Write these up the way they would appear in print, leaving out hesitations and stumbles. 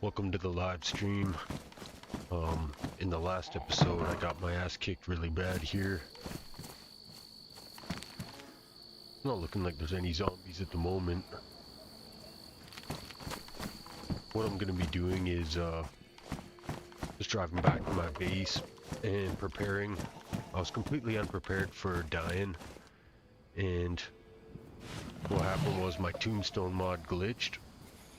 Welcome to the live stream. In the last episode, I got my ass kicked really bad here. Not looking like there's any zombies at the moment. What I'm gonna be doing is just driving back to my base and preparing. I was completely unprepared for dying, and what happened was my tombstone mod glitched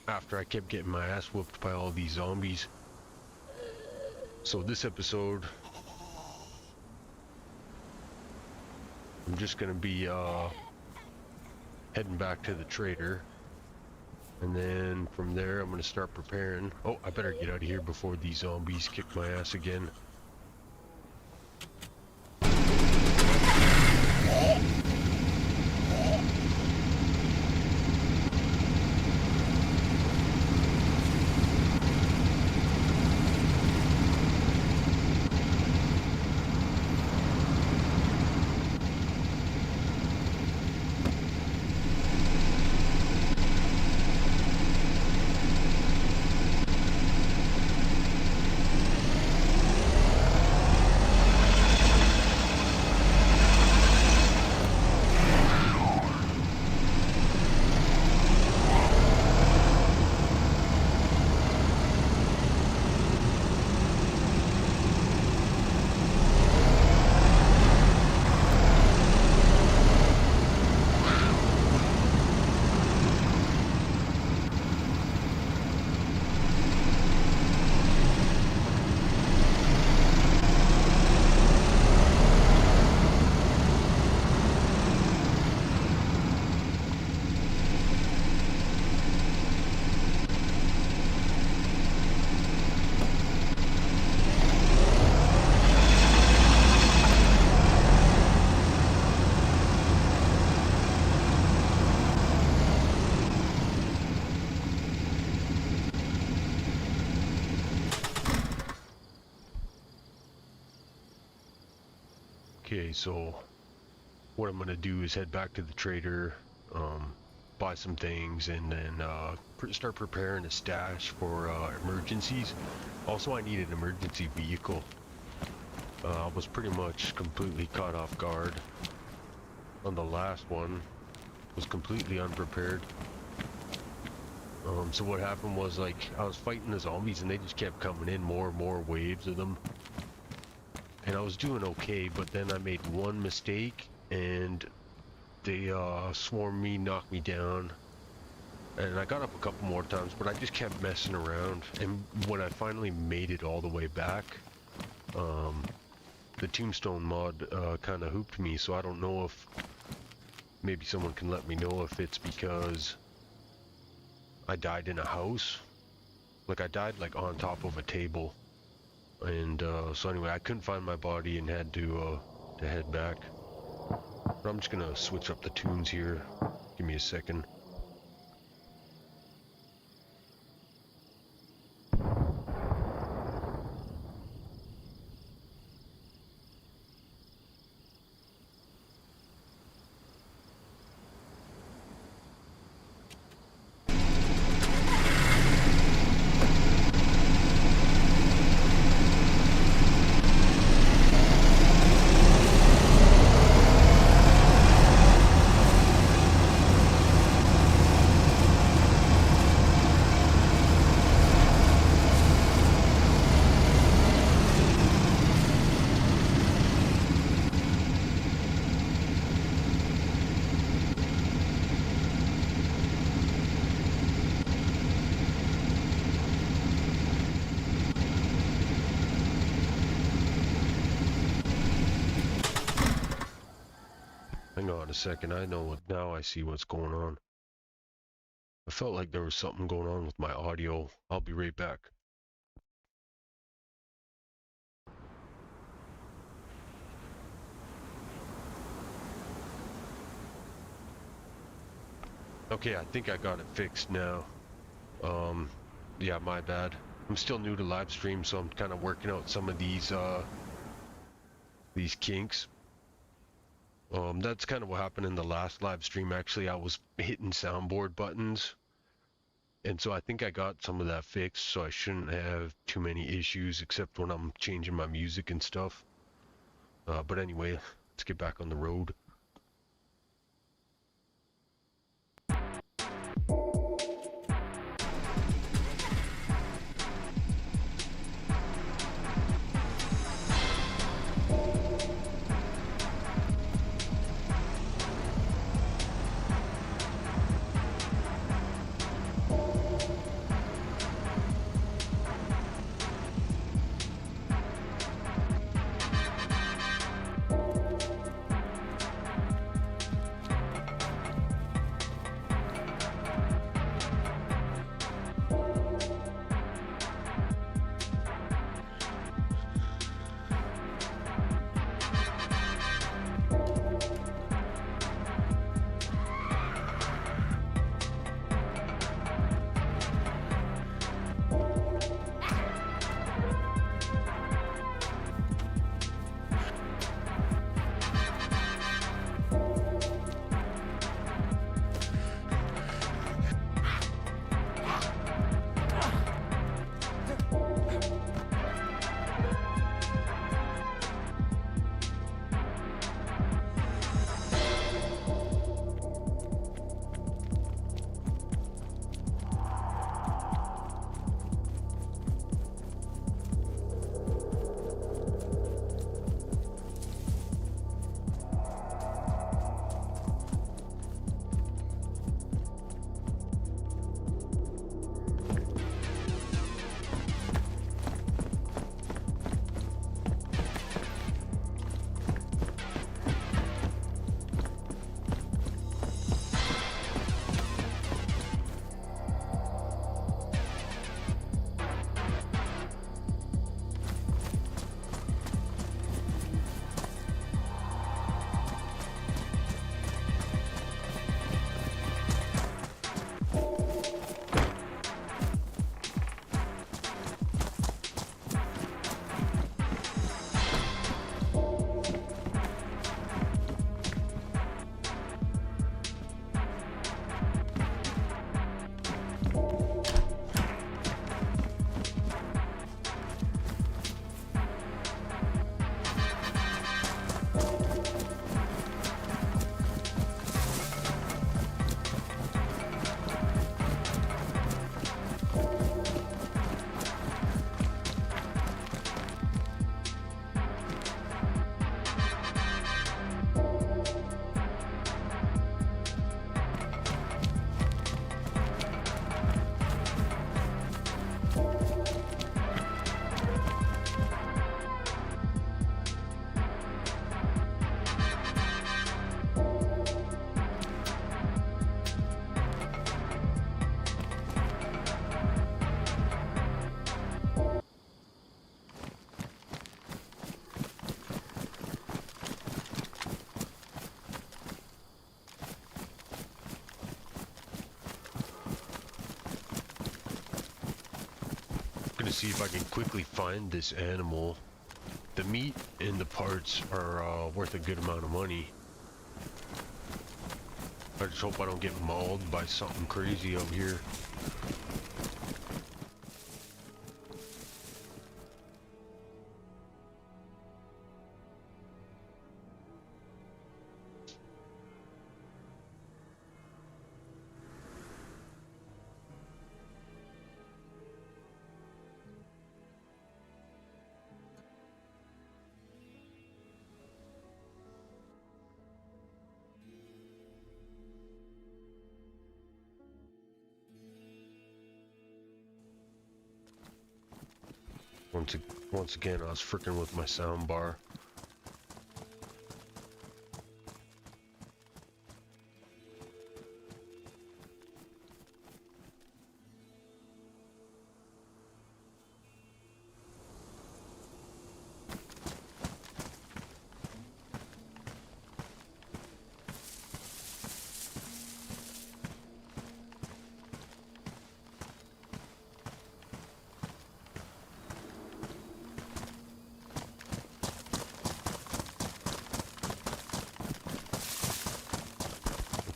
after I kept getting my ass whooped by all these zombies. So this episode, I'm just gonna be heading back to the trader, and then from there I'm gonna start preparing. Oh, I better get out of here before these zombies kick my ass again. Okay, so what I'm gonna do is head back to the trader, buy some things, and then start preparing a stash for emergencies. Also, I need an emergency vehicle. I was pretty much completely caught off guard on the last one. Was completely unprepared. So what happened was, like, I was fighting the zombies and they just kept coming in, more and more waves of them. And I was doing okay, but then I made one mistake and they swarmed me, knocked me down, and I got up a couple more times, but I just kept messing around. And when I finally made it all the way back, the tombstone mod kind of hooped me, so I don't know if maybe someone can let me know if it's because I died in a house. Like, I died like on top of a table. And so anyway, I couldn't find my body and had to head back. But I'm just gonna switch up the tunes here. Give me a second. Hang on a second, I know what, now I see what's going on. I felt like there was something going on with my audio. I'll be right back. Okay, I think I got it fixed now. Yeah, my bad. I'm still new to live stream, so I'm kind of working out some of these kinks. That's kind of what happened in the last live stream. Actually, I was hitting soundboard buttons And so I think I got some of that fixed, so I shouldn't have too many issues except when I'm changing my music and stuff. But anyway, let's get back on the road. Gonna see if I can quickly find this animal. The meat and the parts are worth a good amount of money. I just hope I don't get mauled by something crazy out here. Once again, I was freaking with my sound bar.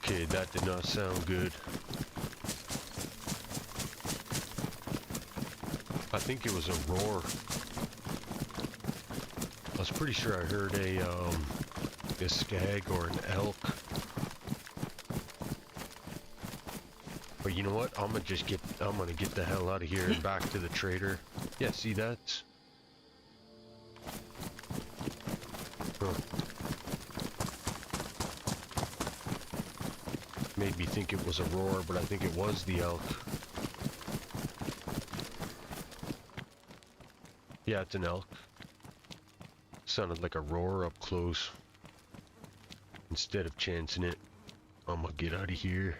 Okay, that did not sound good. I think it was a roar. I was pretty sure I heard a skag or an elk. But you know what? I'm gonna get the hell out of here and back to the trader. Yeah, see that? Huh. Made me think it was a roar, but I think it was the elk. Yeah, it's an elk. Sounded like a roar up close. Instead of chancing it, I'm gonna get out of here.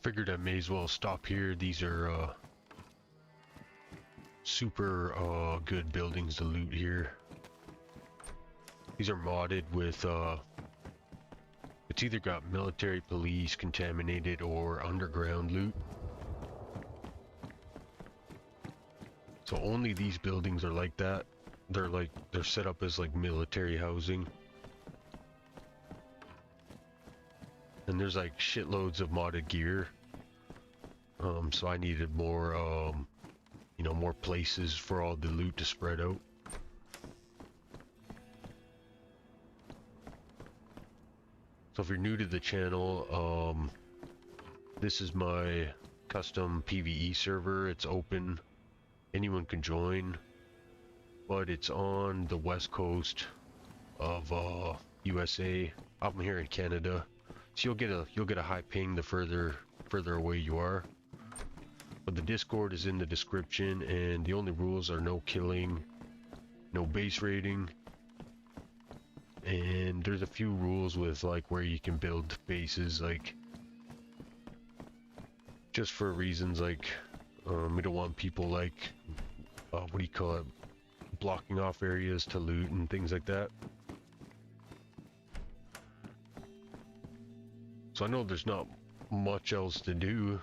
figured I may as well stop here. These are super good buildings to loot here. These are modded with it's either got military, police, contaminated, or underground loot. So only these buildings are like that. They're set up as like military housing. And there's like shitloads of modded gear. So I needed more you know, more places for all the loot to spread out. So if you're new to the channel, this is my custom PVE server. It's open, anyone can join, but it's on the west coast of USA. I'm here in Canada, so you'll get a high ping the further away you are. But the Discord is in the description, and the only rules are no killing, no base raiding, and there's a few rules with like where you can build bases, like just for reasons like we don't want people like what do you call it, blocking off areas to loot and things like that. So I know there's not much else to do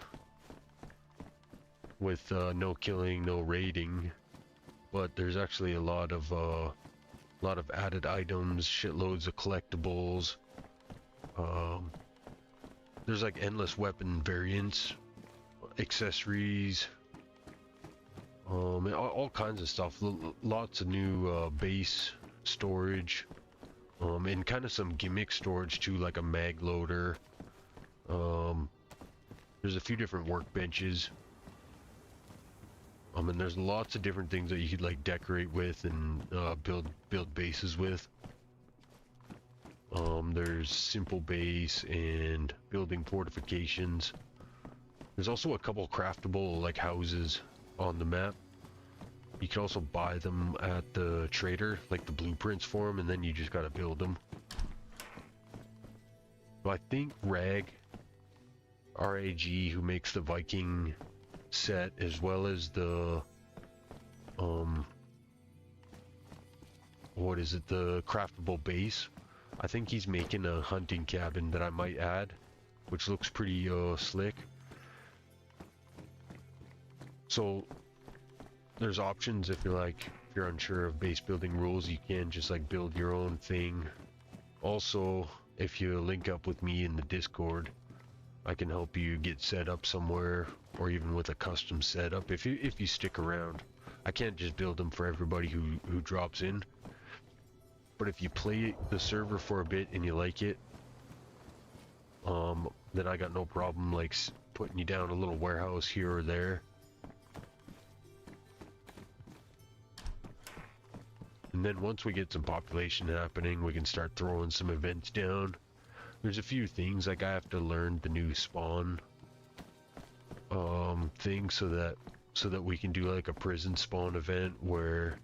with no killing, no raiding, but there's actually a lot of added items, shitloads of collectibles. There's like endless weapon variants, accessories, and all kinds of stuff. Lots of new base storage, and kind of some gimmick storage too, like a mag loader. There's a few different workbenches. And there's lots of different things that you could like decorate with and build bases with. There's simple base and building fortifications. There's also a couple craftable like houses on the map. You can also buy them at the trader, like the blueprints for them, and then you just gotta build them. So I think RAG, who makes the Viking set, as well as the what is it, the craftable base, I think he's making a hunting cabin that I might add, which looks pretty slick. So there's options if you're unsure of base building rules. You can just like build your own thing. Also, if you link up with me in the Discord, I can help you get set up somewhere, or even with a custom setup if you stick around. I can't just build them for everybody who drops in, but if you play the server for a bit and you like it, then I got no problem like putting you down a little warehouse here or there. And then once we get some population happening, we can start throwing some events down. There's a few things, like I have to learn the new spawn thing so that we can do like a prison spawn event where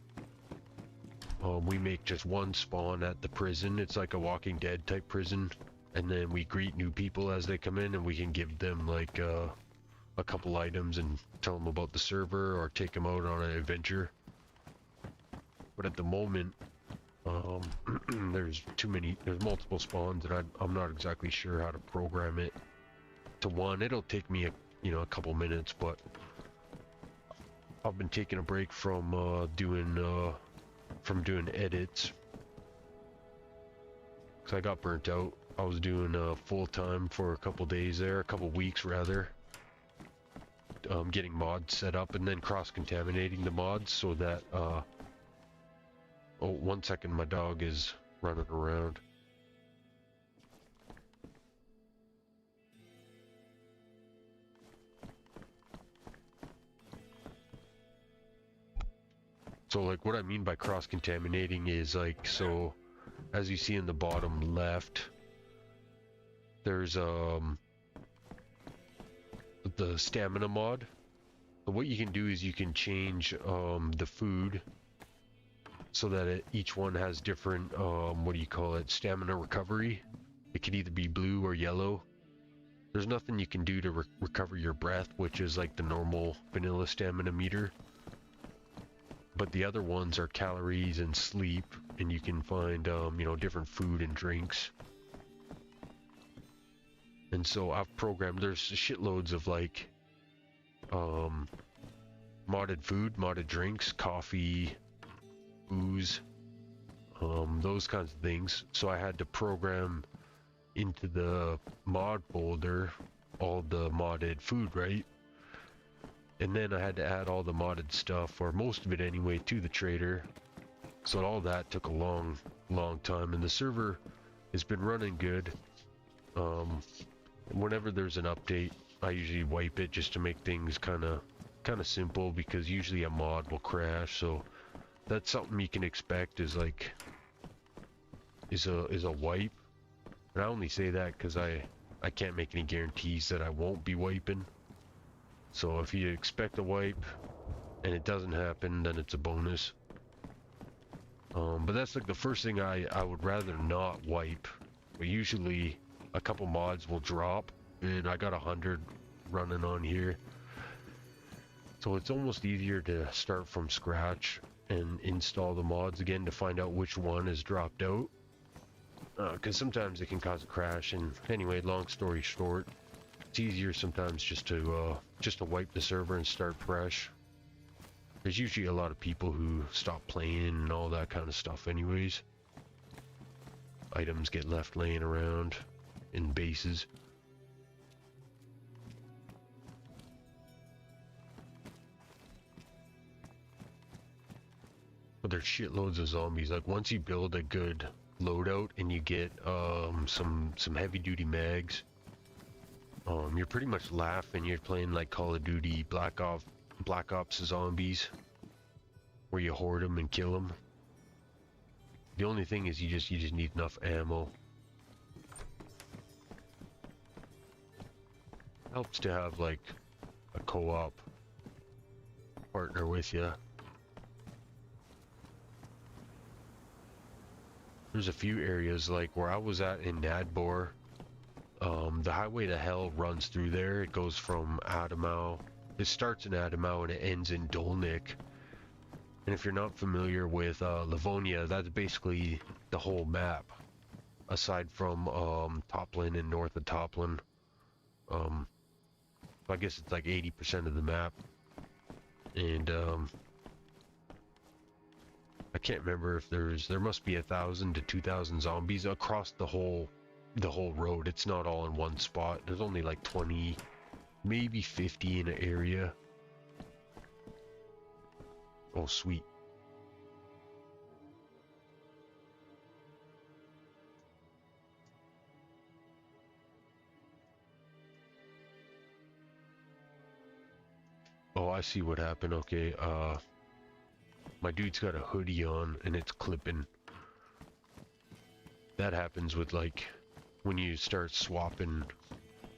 we make just one spawn at the prison. It's like a Walking Dead type prison, and then we greet new people as they come in, and we can give them like a couple items and tell them about the server or take them out on an adventure. But at the moment, there's multiple spawns, and I'm not exactly sure how to program it to one. It'll take me a couple minutes, but I've been taking a break from doing edits because I got burnt out. I was doing full-time for a couple days there, a couple weeks rather, getting mods set up and then cross-contaminating the mods so that oh, 1 second, my dog is running around. So like what I mean by cross-contaminating is like, so as you see in the bottom left, there's the stamina mod. So what you can do is you can change the food so that each one has different what do you call it, stamina recovery. It could either be blue or yellow. there's nothing you can do to recover your breath, which is like the normal vanilla stamina meter. But the other ones are calories and sleep, and you can find, you know, different food and drinks. And so I've programmed, there's shitloads of like, modded food, modded drinks, coffee, booze, those kinds of things. So I had to program into the mod folder all the modded food, right? And then I had to add all the modded stuff, or most of it anyway, to the trader. So all that took a long time, and the server has been running good. Whenever there's an update, I usually wipe it just to make things kind of simple, because usually a mod will crash. So that's something you can expect, is like is a wipe. And I only say that because I can't make any guarantees that I won't be wiping. So if you expect a wipe and it doesn't happen, then it's a bonus. But that's like the first thing I would rather not wipe. But usually a couple mods will drop, and I got 100 running on here. So it's almost easier to start from scratch and install the mods again to find out which one has dropped out. Because sometimes it can cause a crash, and anyway, long story short, it's easier sometimes just to wipe the server and start fresh. There's usually a lot of people who stop playing and all that kind of stuff anyways. Items get left laying around in bases. But there's shitloads of zombies. Like once you build a good loadout and you get some heavy duty mags, you're pretty much laughing. You're playing like Call of Duty Black Ops zombies, where you hoard them and kill them. The only thing is you just need enough ammo. Helps to have like a co-op partner with you. There's a few areas like where I was at in Nadbor. The highway to hell runs through there. It goes from Adamau. It starts in Adamau and it ends in Dolnik. And if you're not familiar with Livonia, that's basically the whole map, aside from Toplin and north of Toplin. I guess it's like 80% of the map. And I can't remember if there must be 1,000 to 2,000 zombies across the whole road. It's not all in one spot. There's only like 20, maybe 50 in an area. Oh, sweet. Oh, I see what happened. Okay, my dude's got a hoodie on and it's clipping. That happens with like when you start swapping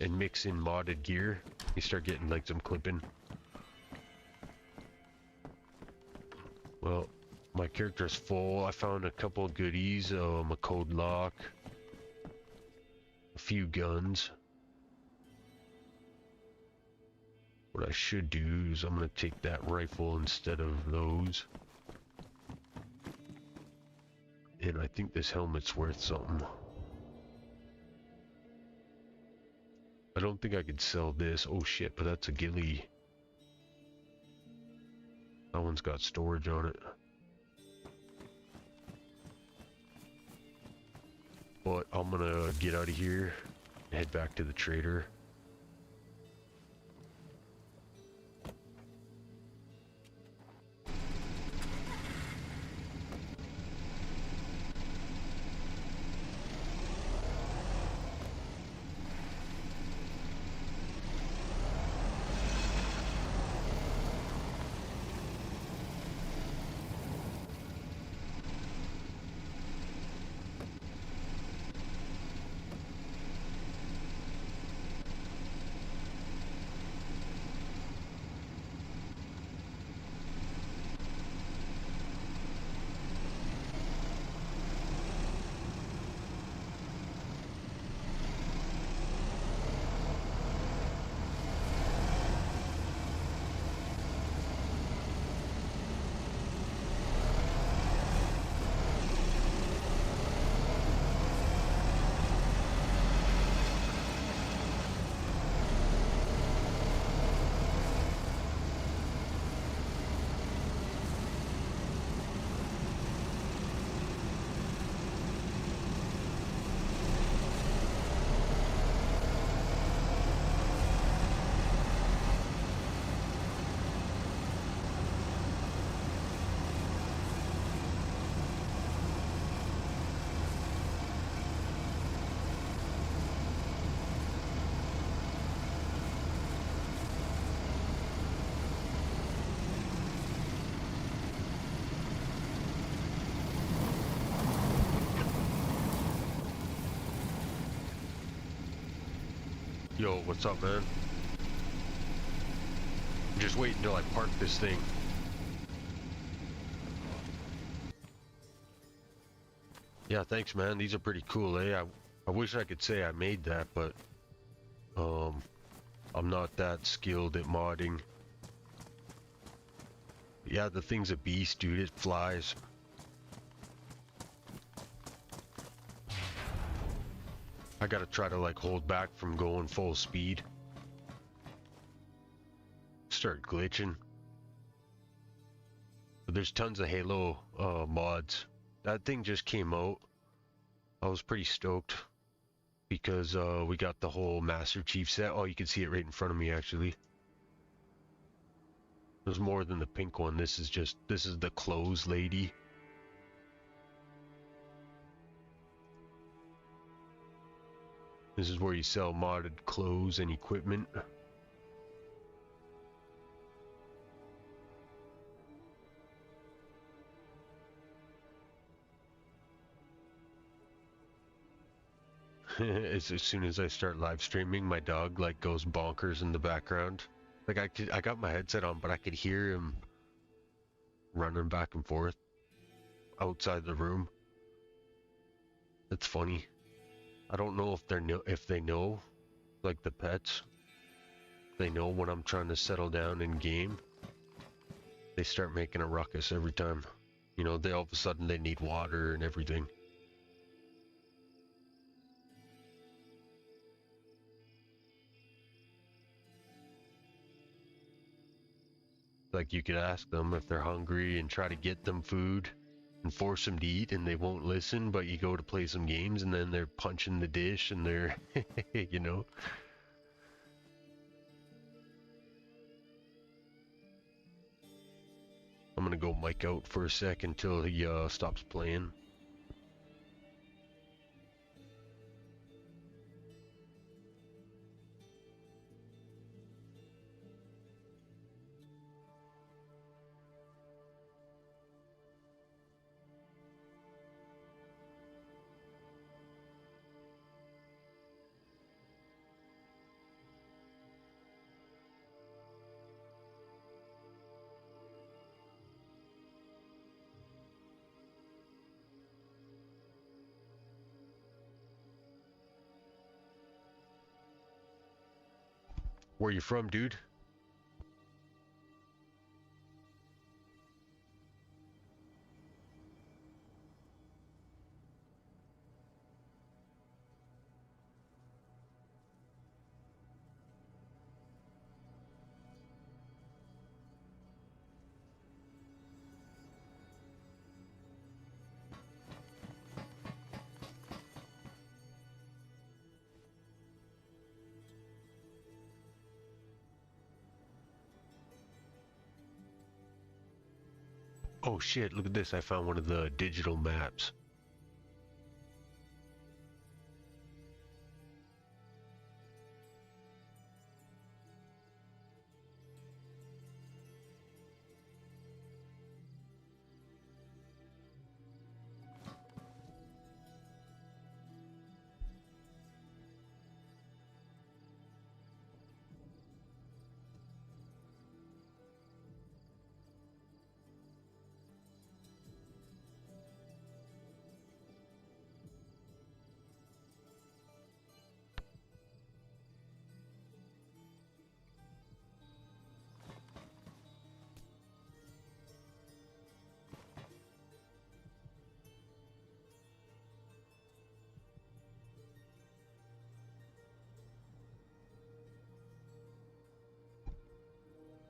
and mixing modded gear, you start getting like some clipping. Well, my character's full. I found a couple of goodies, a code lock, a few guns. What I should do is I'm gonna take that rifle instead of those. And I think this helmet's worth something. I don't think I could sell this. Oh shit, but that's a ghillie. That one's got storage on it. But I'm gonna get out of here and head back to the trader. Yo, what's up, man? Just wait until I park this thing. Yeah, thanks, man. These are pretty cool, eh? I wish I could say I made that, but I'm not that skilled at modding. Yeah, the thing's a beast, dude. It flies. I gotta try to like hold back from going full speed. Start glitching. But there's tons of Halo mods. That thing just came out. I was pretty stoked because we got the whole Master Chief set. Oh, you can see it right in front of me actually. There's more than the pink one. This is the clothes lady. This is where you sell modded clothes and equipment. As soon as I start live streaming, my dog like goes bonkers in the background. Like I got my headset on, but I could hear him running back and forth outside the room. It's funny. I don't know if they know, like the pets. They know when I'm trying to settle down in game. They start making a ruckus every time. You know, they all of a sudden they need water and everything. Like you could ask them if they're hungry and try to get them food and force them to eat and they won't listen, but you go to play some games and then they're punching the dish and they're, you know. I'm gonna go mic out for a sec until he stops playing. Where you from, dude? Oh shit, look at this. I found one of the digital maps.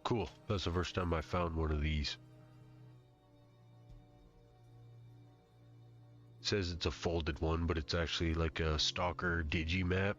Cool. That's the first time I found one of these. It says it's a folded one, but it's actually like a Stalker digi map.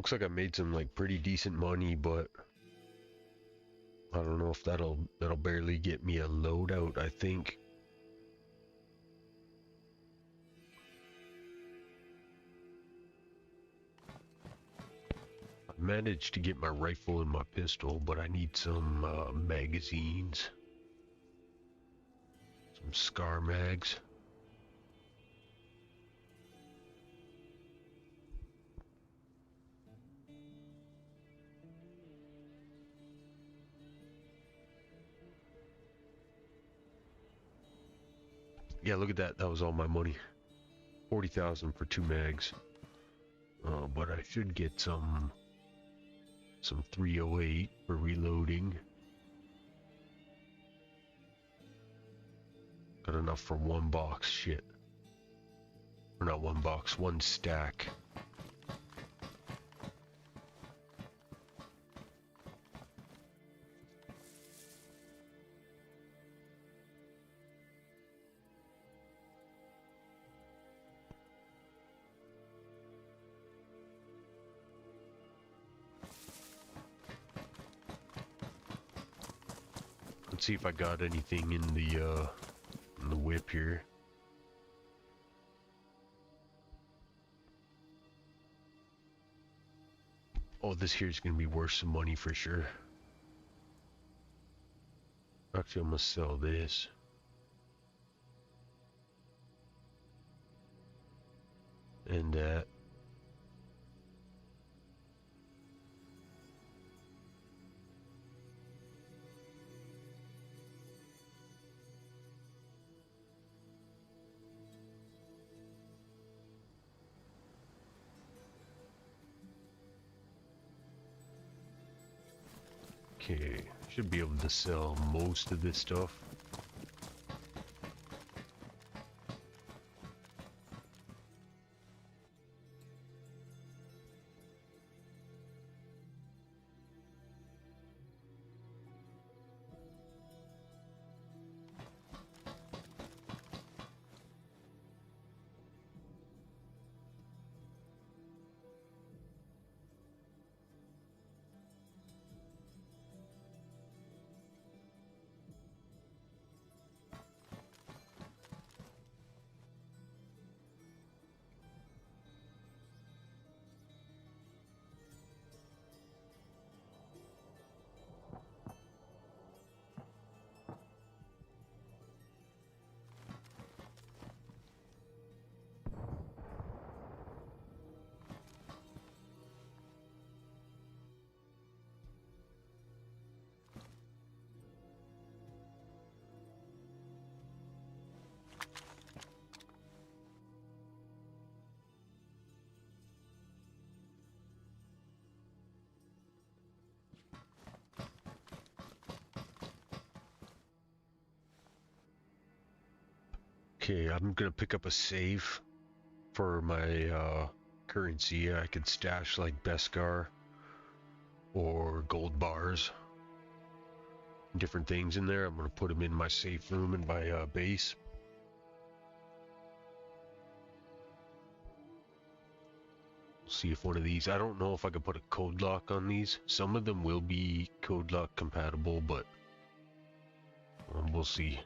Looks like I made some like pretty decent money, but I don't know if that'll barely get me a loadout, I think. I managed to get my rifle and my pistol, but I need some magazines. Some Scar mags. Yeah, look at that. That was all my money. 40,000 for 2 mags. But I should get some 308 for reloading. Got enough for 1 box. Shit. Or not 1 box, 1 stack. Let's see if I got anything in the whip here. Oh, this here's gonna be worth some money for sure. Actually, I'm gonna sell this. And that. Okay, should be able to sell most of this stuff. Okay, I'm gonna pick up a safe for my currency. I could stash like Beskar or gold bars, different things in there. I'm gonna put them in my safe room in my base. See if one of these, I don't know if I could put a code lock on these. Some of them will be code lock compatible, but we'll see.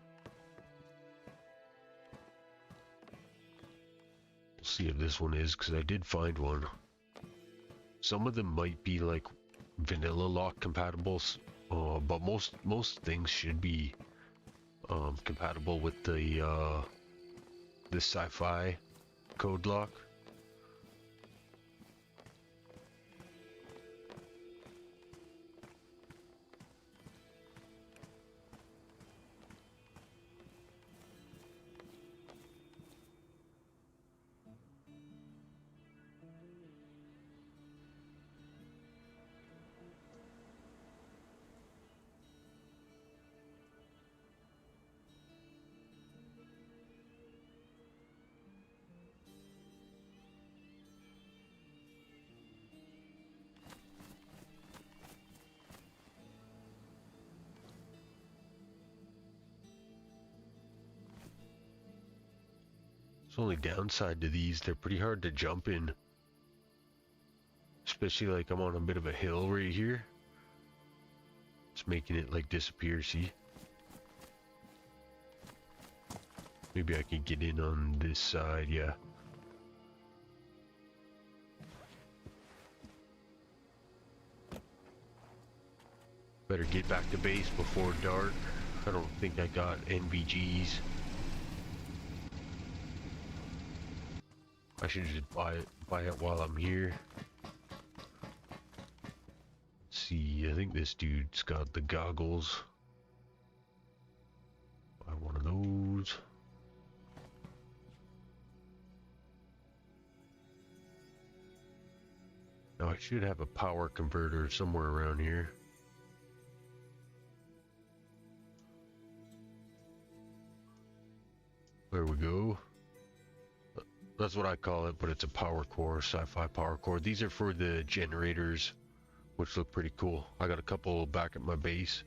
See if this one is, because I did find one. Some of them might be like vanilla lock compatible, but most things should be compatible with the this sci-fi code lock. The only downside to these, they're pretty hard to jump in. especially like I'm on a bit of a hill right here. It's making it like disappear, see? Maybe I can get in on this side, yeah. Better get back to base before dark. I don't think I got NVGs. I should just buy it while I'm here. Let's see, I think this dude's got the goggles. Buy one of those. Now I should have a power converter somewhere around here. There we go. That's what I call it, but it's a power core, sci-fi power core. These are for the generators, which look pretty cool. I got a couple back at my base.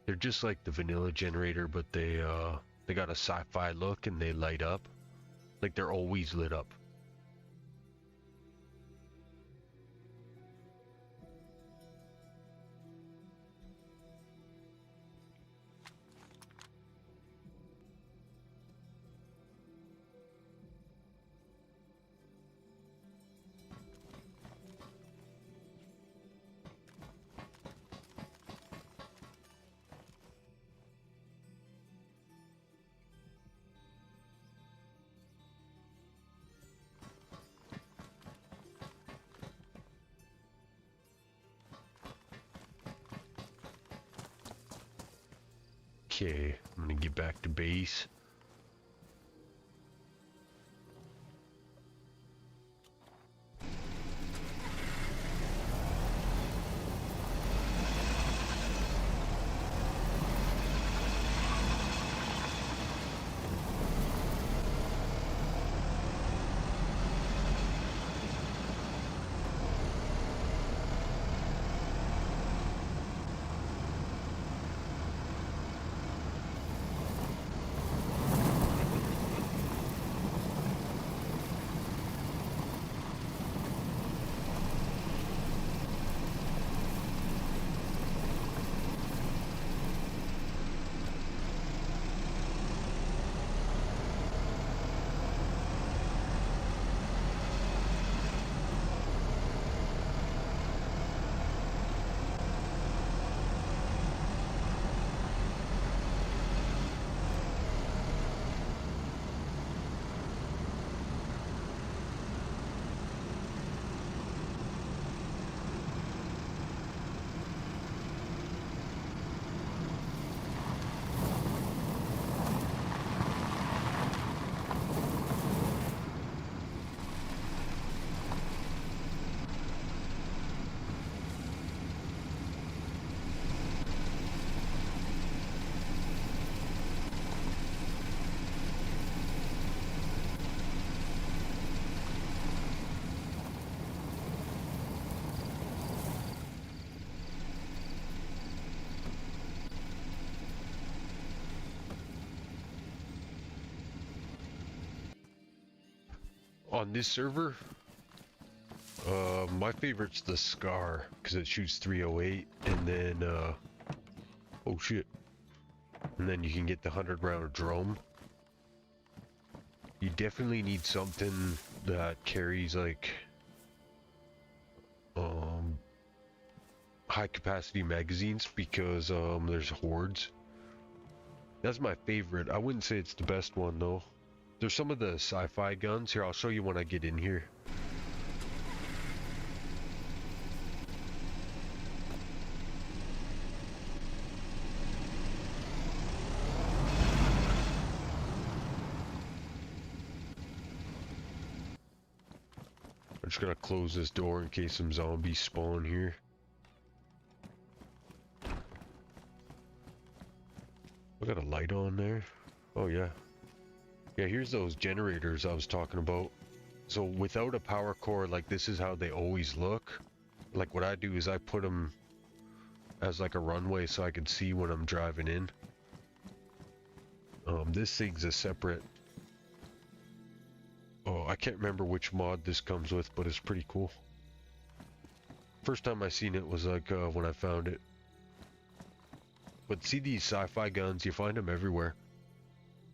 They're just like the vanilla generator, but they got a sci-fi look and they light up. Like they're always lit up. Okay, I'm gonna get back to base. On this server, my favorite's the Scar, because it shoots 308, and then, oh shit. And then you can get the 100-round drum. You definitely need something that carries, like, high-capacity magazines, because, there's hordes. That's my favorite. I wouldn't say it's the best one, though. There's some of the sci-fi guns. Here, I'll show you when I get in here. I'm just gonna close this door in case some zombies spawn here. I got a light on there. Oh yeah. Yeah, here's those generators I was talking about. So without a power core, like, this is how they always look. Like, what I do is I put them as like a runway so I can see when I'm driving in. This thing's a separate... Oh, I can't remember which mod this comes with, but it's pretty cool. First time I seen it was like when I found it. But see these sci-fi guns, you find them everywhere.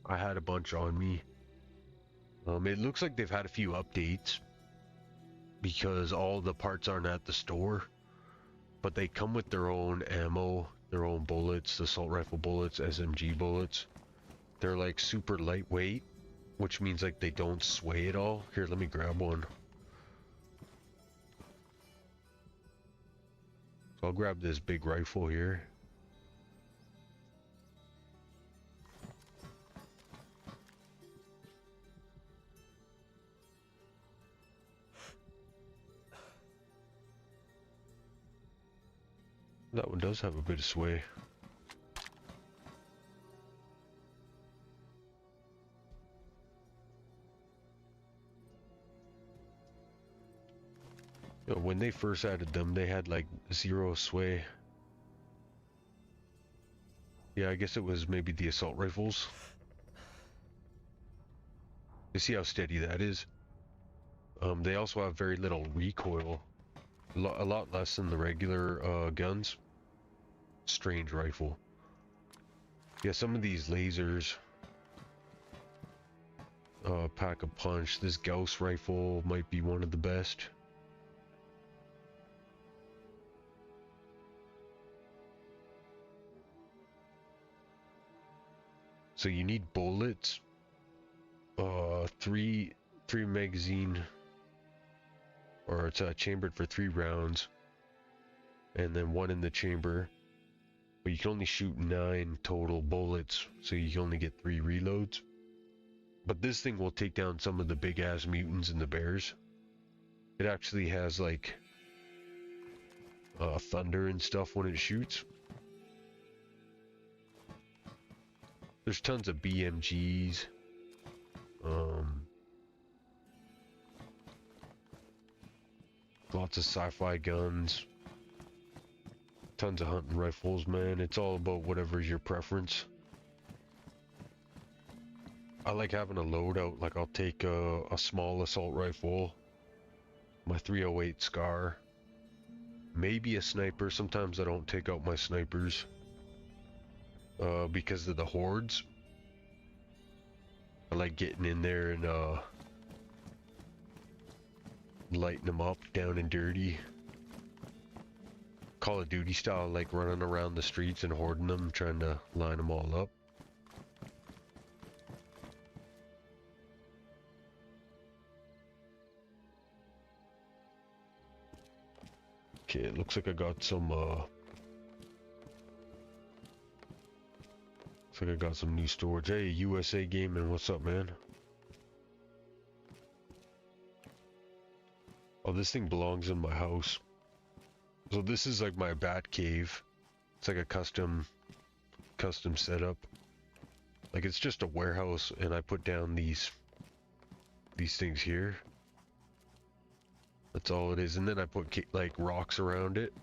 I had a bunch on me. It looks like they've had a few updates because all the parts aren't at the store, but they come with their own ammo, their own bullets, assault rifle bullets, SMG bullets. They're like super lightweight, which means like they don't sway at all. Here, let me grab one. So I'll grab this big rifle here. That one does have a bit of sway. You know, when they first added them, they had like 0 sway. Yeah, I guess it was maybe the assault rifles. You see how steady that is? They also have very little recoil. A lot less than the regular guns. Strange rifle. Yeah, some of these lasers pack a punch. This Gauss rifle might be one of the best. So you need bullets, three magazine, or it's chambered for 3 rounds, and then 1 in the chamber. But you can only shoot 9 total bullets, so you can only get 3 reloads. But this thing will take down some of the big ass mutants and the bears. It actually has like thunder and stuff when it shoots. There's tons of BMGs. Lots of sci-fi guns. Tons of hunting rifles, man. It's all about whatever's your preference. I like having a loadout. Like I'll take a small assault rifle, my 308 Scar, maybe a sniper. Sometimes I don't take out my snipers because of the hordes. I like getting in there and lighting them up down and dirty. Call of Duty style, like running around the streets and hoarding them, trying to line them all up. Okay, it looks like I got some new storage. Hey, USA Gaming, what's up, man? Oh, this thing belongs in my house. So this is like my bat cave. It's like a custom setup. Like it's just a warehouse, and I put down these things here. That's all it is, and then I put like rocks around it,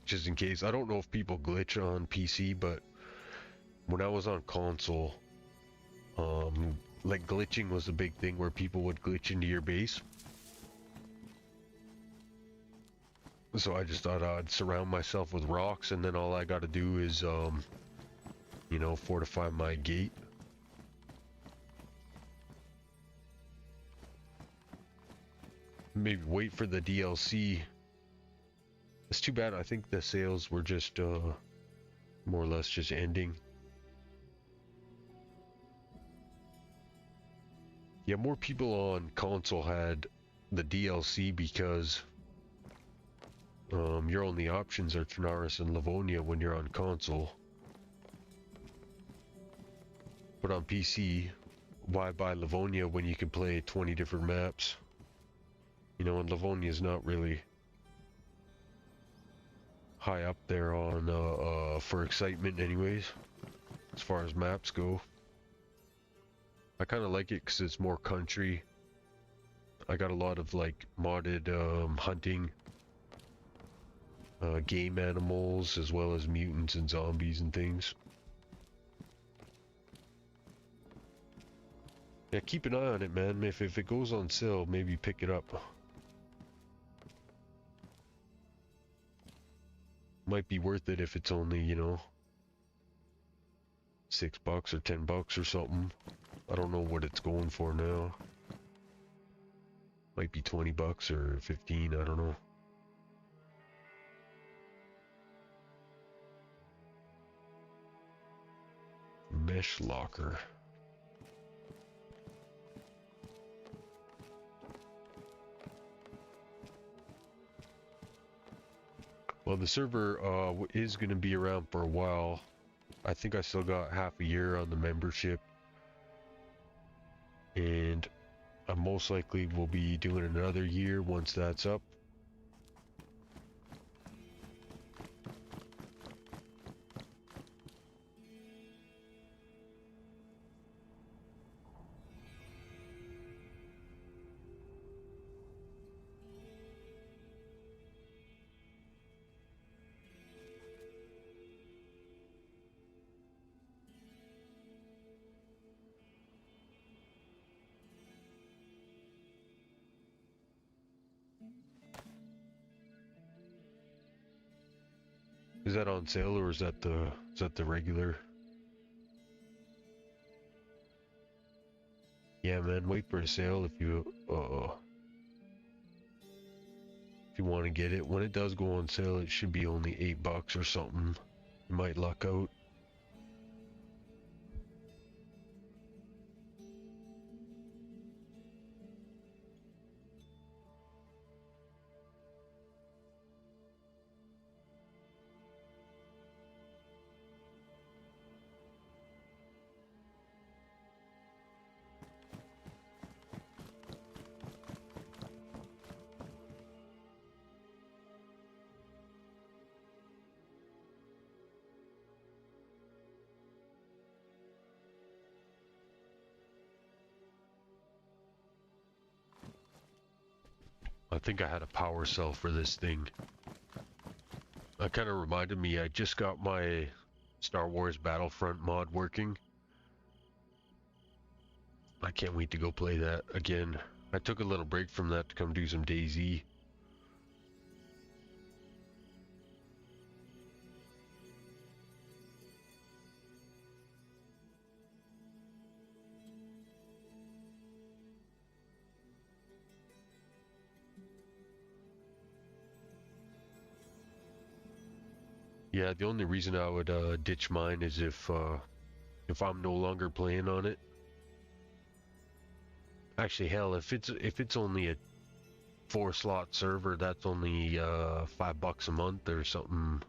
just in case. I don't know if people glitch on PC, but when I was on console, like glitching was a big thing where people would glitch into your base. So I just thought I'd surround myself with rocks, and then all I gotta do is, you know, fortify my gate. Maybe wait for the DLC. It's too bad. I think the sales were just, more or less just ending. Yeah, more people on console had the DLC because your only options are Tanaris and Livonia when you're on console. But on PC, why buy Livonia when you can play 20 different maps? You know, and Livonia is not really high up there on for excitement anyways, as far as maps go. I kind of like it because it's more country. I got a lot of like modded hunting, game animals, as well as mutants and zombies and things. Yeah, keep an eye on it, man. If it goes on sale, maybe pick it up. Might be worth it if it's only, you know, $6 or $10 or something. I don't know what it's going for now. Might be $20 or 15, I don't know. Mesh locker. Well, the server is going to be around for a while. I think I still got half a year on the membership. And I most likely will be doing another year once that's up. Is that on sale or is that the regular? Yeah, man, wait for a sale if you want to get it. When it does go on sale, it should be only $8 or something. You might luck out. I think I had a power cell for this thing. That kind of reminded me, I just got my Star Wars Battlefront mod working. I can't wait to go play that again. I took a little break from that to come do some Dayz. Yeah, the only reason I would ditch mine is if I'm no longer playing on it. Actually, hell, if it's only a 4-slot server, that's only $5 a month or something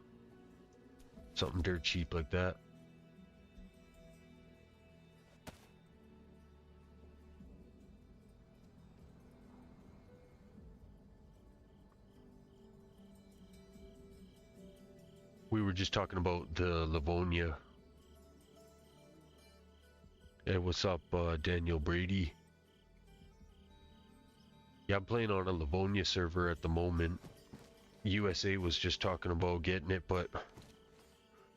dirt cheap like that. We were just talking about the Livonia. Hey, what's up, Daniel Brady? Yeah, I'm playing on a Livonia server at the moment. USA was just talking about getting it, but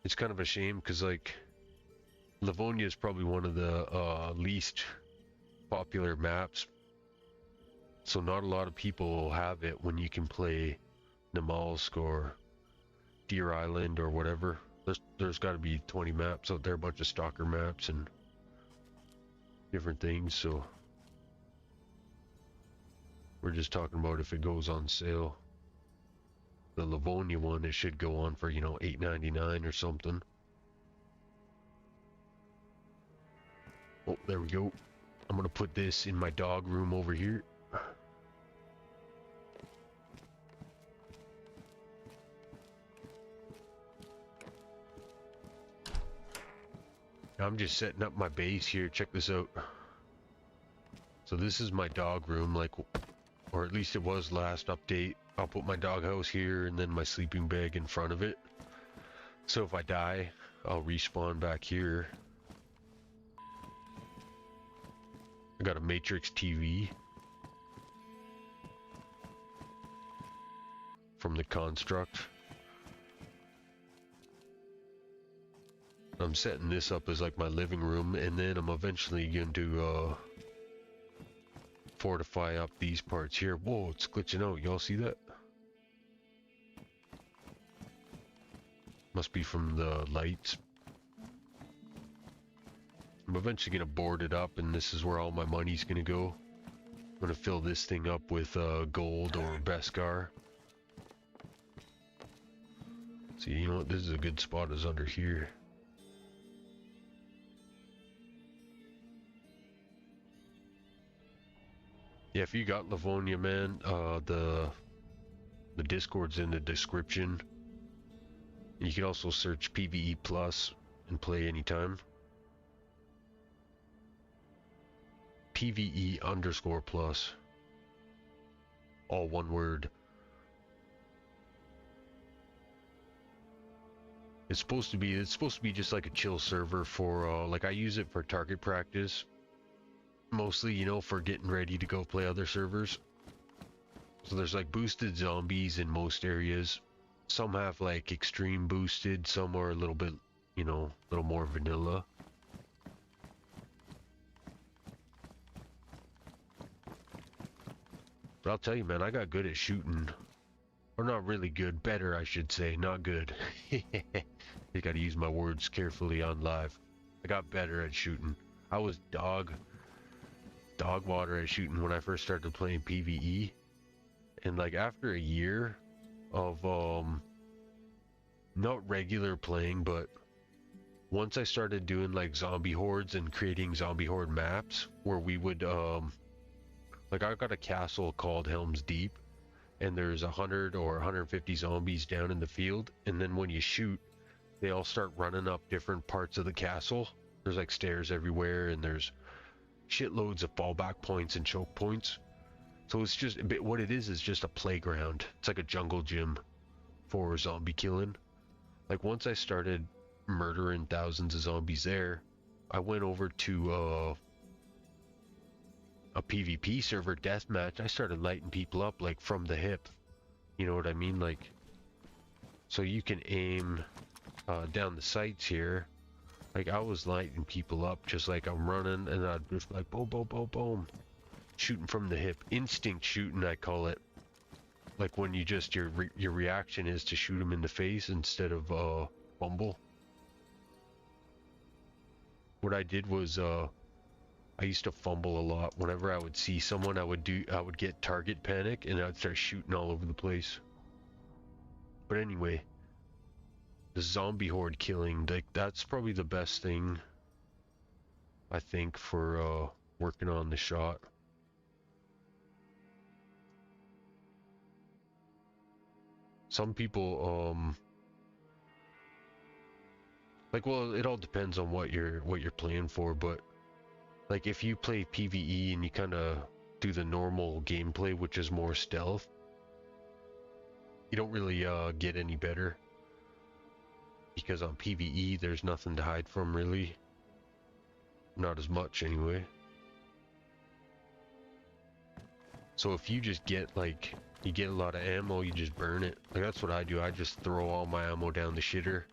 it's kind of a shame because, like, Livonia is probably one of the least popular maps. So not a lot of people will have it when you can play Namalsk or Deer Island or whatever. There's got to be 20 maps out there, a bunch of Stalker maps and different things, so we're just talking about if it goes on sale. The Livonia one, it should go on for, you know, $8.99 or something. Oh, there we go. I'm gonna put this in my dog room over here. I'm just setting up my base here. Check this out. So this is my dog room, like, or at least it was last update. I'll put my doghouse here and then my sleeping bag in front of it. So if I die, I'll respawn back here. I got a Matrix TV from the Construct. I'm setting this up as like my living room, and then I'm eventually going to fortify up these parts here. Whoa, it's glitching out. Y'all see that? Must be from the lights. I'm eventually gonna board it up, and this is where all my money's gonna go. I'm gonna fill this thing up with gold or Beskar. See, you know what? This is a good spot, is under here. Yeah, if you got Livonia, man, the Discord's in the description. You can also search PVE Plus and play anytime. PVE_plus. All one word. It's supposed to be just like a chill server for like I use it for target practice. Mostly, you know, for getting ready to go play other servers. So there's like boosted zombies in most areas. Some have like extreme boosted, some are a little bit, you know, a little more vanilla. But I'll tell you, man, I got good at shooting. Or not really good, better I should say, not good. I gotta use my words carefully on live. I got better at shooting. I was dog water at shooting when I first started playing PvE. And like after a year of not regular playing, but once I started doing like zombie hordes and creating zombie horde maps where we would like I got a castle called Helm's Deep, and there's 100 or 150 zombies down in the field, and then when you shoot, they all start running up different parts of the castle. There's like stairs everywhere, and there's shitloads of fallback points and choke points. So it's just what it is just a playground. It's like a jungle gym for zombie killing. Like once I started murdering thousands of zombies there, I went over to a PvP server deathmatch. I started lighting people up like from the hip. You know what I mean? Like, so you can aim down the sights here. Like I was lighting people up just like I'm running, and I'd just like boom, boom, boom, boom. Shooting from the hip. Instinct shooting, I call it. Like when you just, your reaction is to shoot them in the face instead of fumble. What I did was I used to fumble a lot. Whenever I would see someone, I would get target panic and I'd start shooting all over the place. But anyway, the zombie horde killing, like that's probably the best thing I think for working on the shot. Some people like, well, it all depends on what you're playing for, but like if you play PvE and you kind of do the normal gameplay, which is more stealth, you don't really get any better, because on PvE there's nothing to hide from really. Not as much anyway. So if you just get like, you get a lot of ammo, you just burn it. Like that's what I do. I just throw all my ammo down the shitter.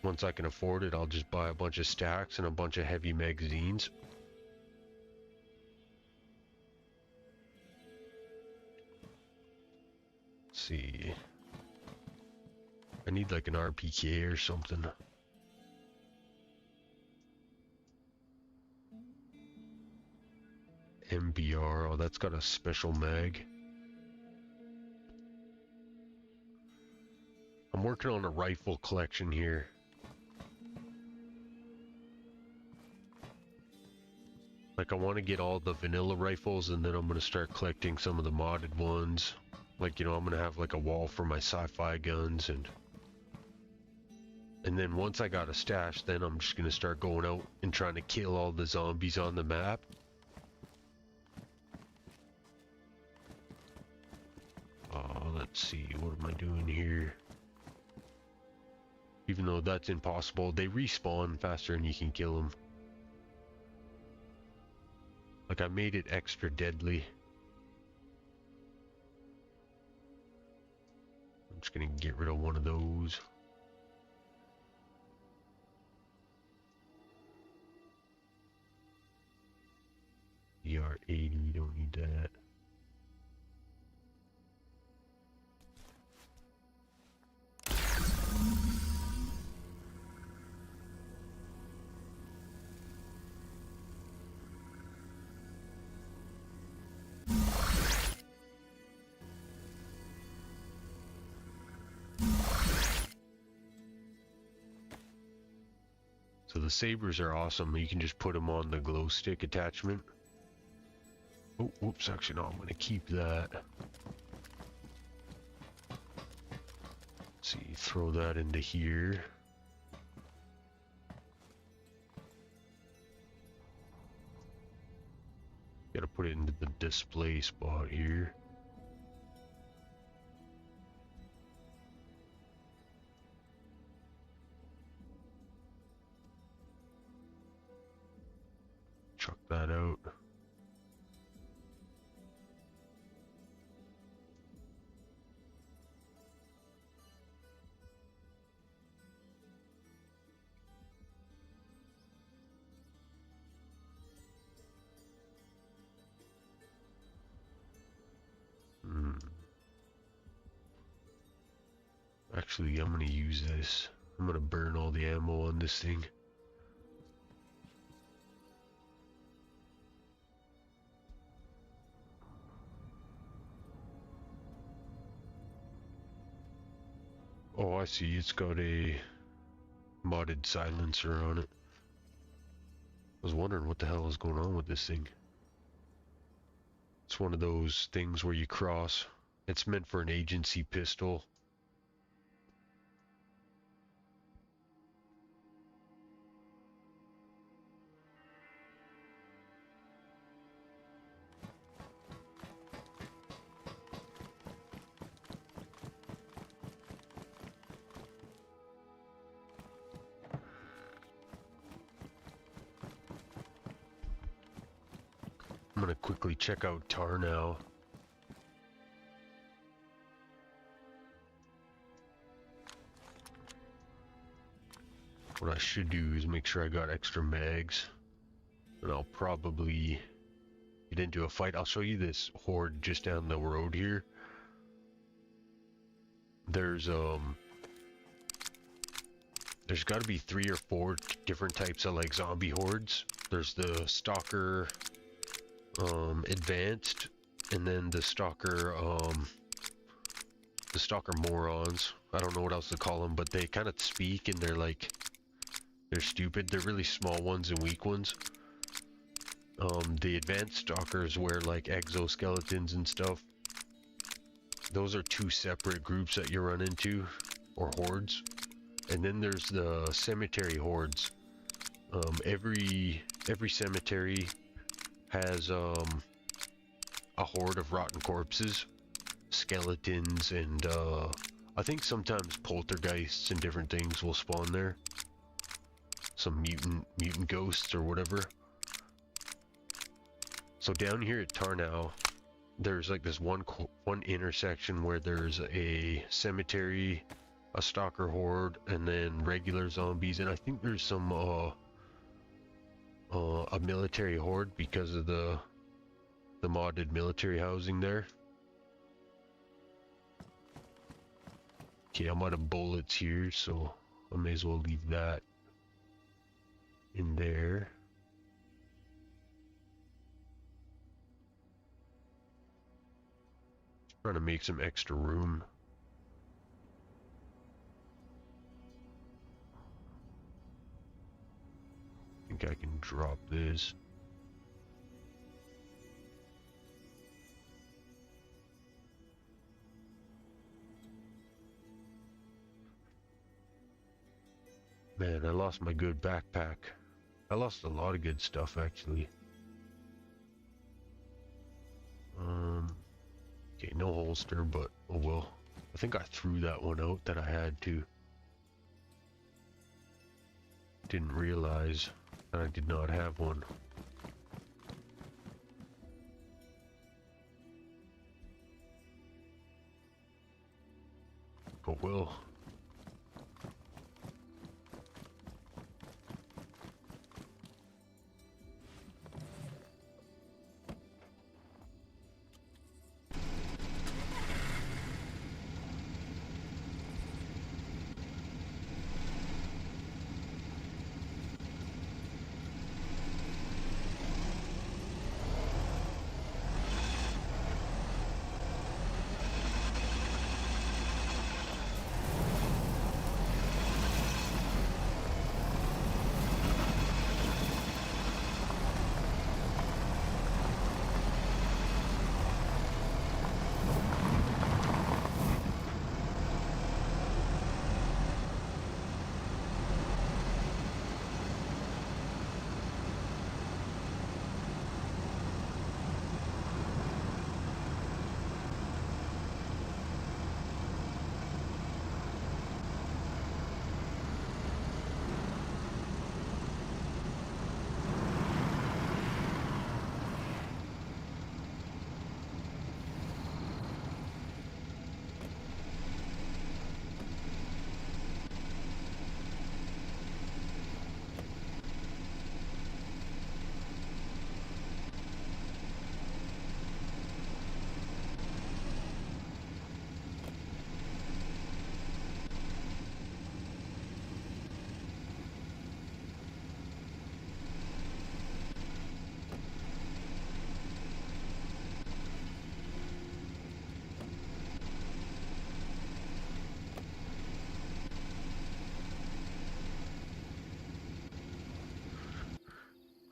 Once I can afford it, I'll just buy a bunch of stacks and a bunch of heavy magazines. Let's see. I need like an RPK or something. MBR, oh that's got a special mag. I'm working on a rifle collection here. Like I want to get all the vanilla rifles, and then I'm going to start collecting some of the modded ones. Like, you know, I'm going to have like a wall for my sci-fi guns, and then once I got a stash, then I'm just going to start going out and trying to kill all the zombies on the map. Let's see, what am I doing here? Even though that's impossible, they respawn faster and you can kill them. Like I made it extra deadly. I'm just gonna get rid of one of those. VR80, don't need that. So the sabers are awesome. You can just put them on the glow stick attachment. Oh, whoops, actually no, I'm gonna keep that. Let's see, throw that into here. Gotta put it into the display spot here. Chuck that out. Actually, I'm gonna use this. I'm gonna burn all the ammo on this thing. Oh, I see. It's got a modded silencer on it. I was wondering what the hell is going on with this thing. It's one of those things where you cross. It's meant for an agency pistol. I'm gonna quickly check out Tar now. What I should do is make sure I got extra mags. And I'll probably get into a fight. I'll show you this horde just down the road here. There's got to be 3 or 4 different types of like zombie hordes. There's the Stalker advanced, and then the Stalker morons. I don't know what else to call them, but they kind of speak and they're stupid. They're really small ones and weak ones. The advanced stalkers wear like exoskeletons and stuff. Those are 2 separate groups that you run into, or hordes. And then there's the cemetery hordes. Every cemetery has a horde of rotten corpses, skeletons, and I think sometimes poltergeists and different things will spawn there. Some mutant ghosts or whatever. So down here at Tarnow, there's like this one intersection where there's a cemetery, a stalker horde, and then regular zombies, and I think there's some a military horde because of the modded military housing there. Okay, I'm out of bullets here, so I may as well leave that in there. Trying to make some extra room. I think I can drop this. Man, I lost my good backpack. I lost a lot of good stuff, actually. Okay, no holster, but oh well. I think I threw that one out that I had to. Didn't realize that I did not have one. Oh well.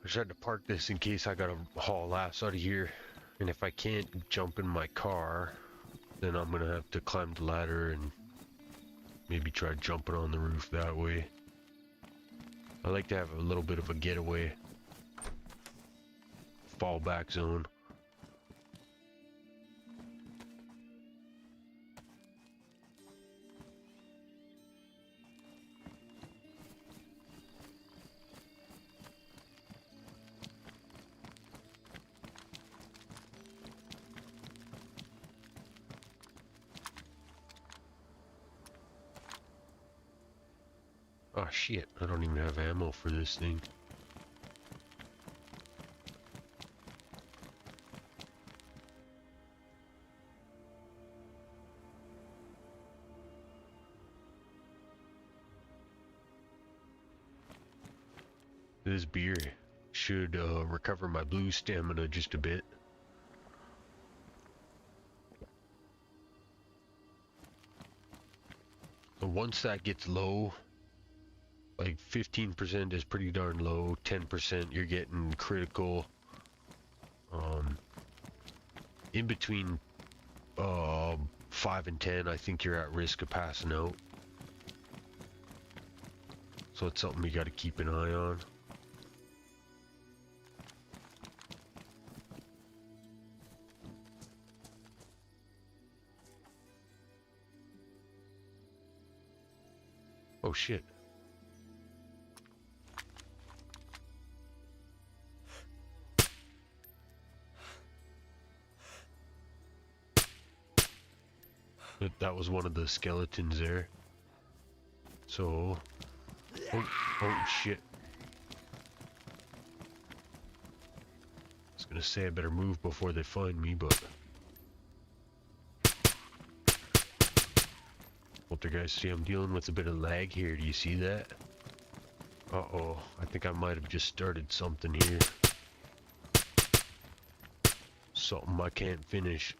just had to park this in case I gotta haul ass out of here. And if I can't jump in my car, then I'm gonna have to climb the ladder and maybe try jumping on the roof that way. I like to have a little bit of a getaway. Fallback zone. Oh shit, I don't even have ammo for this thing. This beer should recover my blue stamina just a bit. And once that gets low, like 15% is pretty darn low, 10% you're getting critical. In between 5 and 10, I think you're at risk of passing out. So it's something you got to keep an eye on. Oh shit. That was one of the skeletons there. So, oh shit. I was gonna say I better move before they find me, but well, there, guys, see I'm dealing with a bit of lag here. Do you see that? Uh-oh, I think I might have just started something here. Something I can't finish.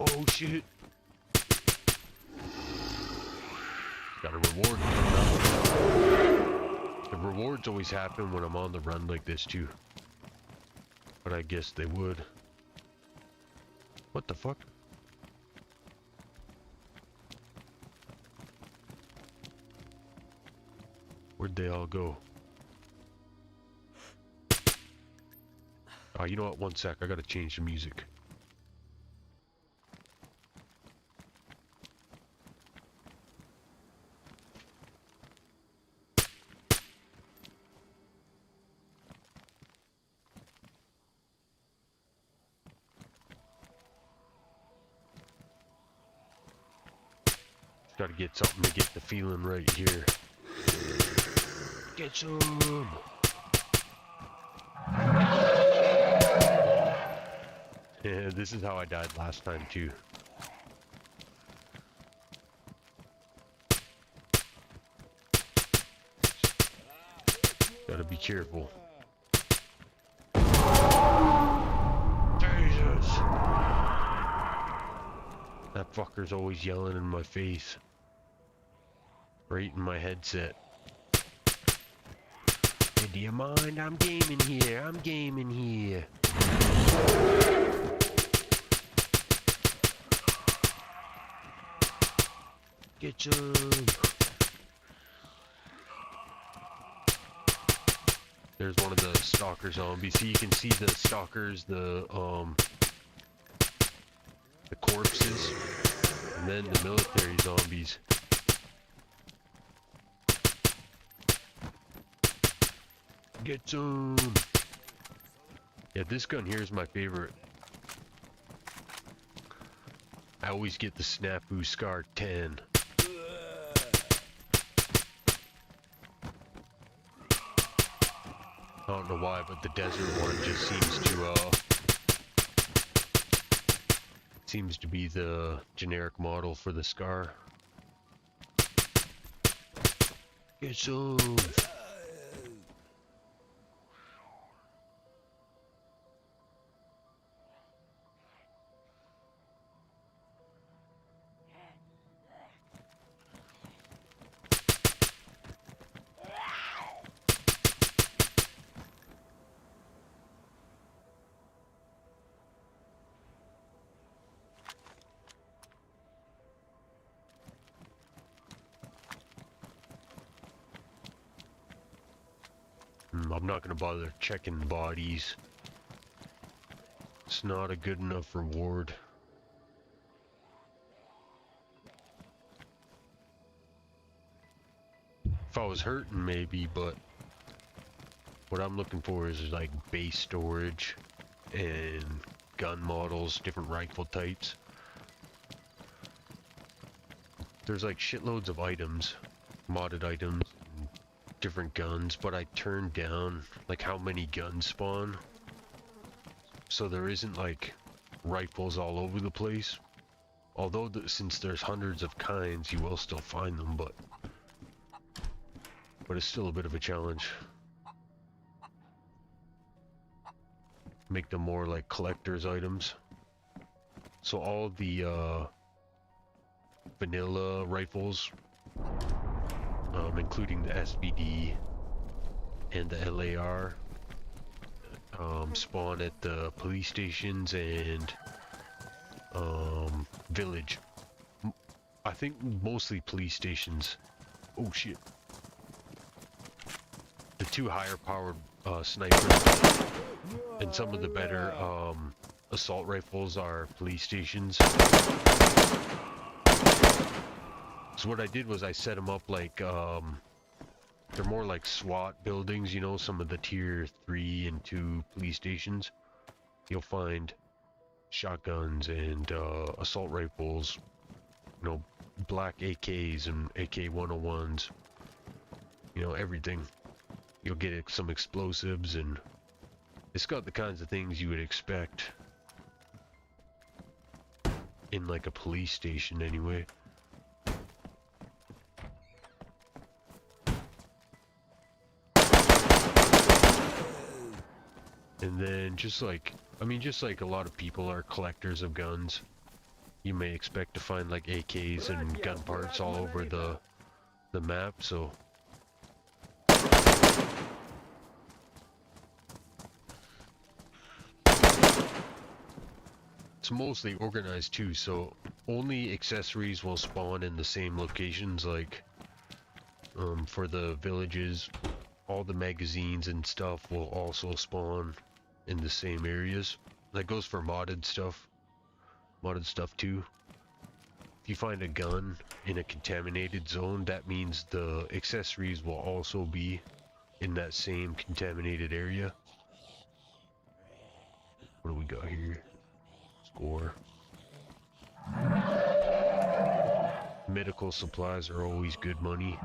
Oh shit! Got a reward from that. The rewards always happen when I'm on the run like this too. But I guess they would. What the fuck? Where'd they all go? Oh, you know what? One sec. I gotta change the music. Gotta get something to get the feeling right here. Get some! Yeah, this is how I died last time too. Gotta be careful. Jesus! That fucker's always yelling in my face. Right in my headset. Hey, do you mind? I'm gaming here. I'm gaming here. Get some. There's one of the Stalker zombies. So you can see the Stalkers, the corpses, and then the military zombies. Get some. Yeah, this gun here is my favorite. I always get the SNAFU Scar 10. I don't know why, but the desert one just seems to be the generic model for the Scar. Get some. I'm not gonna bother checking bodies. It's not a good enough reward. If I was hurting, maybe, but what I'm looking for is like base storage and gun models, different rifle types. There's like shitloads of items, modded items, and different guns, but I turned down like how many guns spawn. So there isn't like rifles all over the place. Although since there's hundreds of kinds, you will still find them, but it's still a bit of a challenge. Make them more like collector's items. So all the vanilla rifles, including the SBD and the LAR, spawn at the police stations and village. I think mostly police stations. Oh shit. The two higher powered snipers and some of the better assault rifles are police stations. So what I did was I set them up like they're more like SWAT buildings, you know, some of the tier 3 and 2 police stations. You'll find shotguns and assault rifles, you know, black AKs and AK-101s, you know, everything. You'll get some explosives, and it's got the kinds of things you would expect in like a police station anyway. And then just like, I mean, just like a lot of people are collectors of guns, you may expect to find like AKs and gun parts all over the map, so it's mostly organized too, so only accessories will spawn in the same locations. Like for the villages, all the magazines and stuff will also spawn in the same areas. That goes for modded stuff too. If you find a gun in a contaminated zone, that means the accessories will also be in that same contaminated area. What do we got here? Score. Medical supplies are always good money.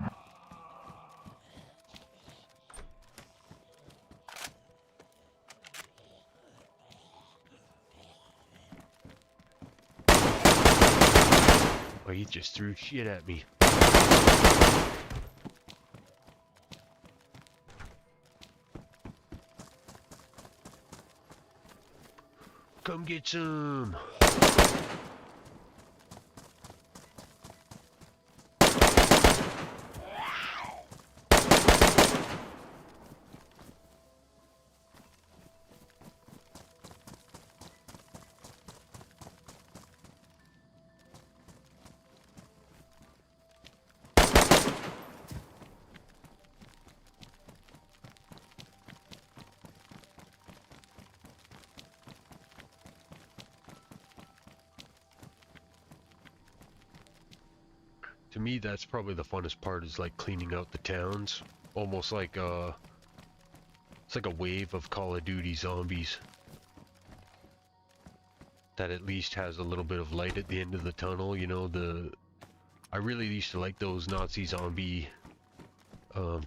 Oh, he just threw shit at me. Come get some. To me, that's probably the funnest part, is like cleaning out the towns. Almost like it's like a wave of Call of Duty zombies that at least has a little bit of light at the end of the tunnel, you know. I really used to like those Nazi zombie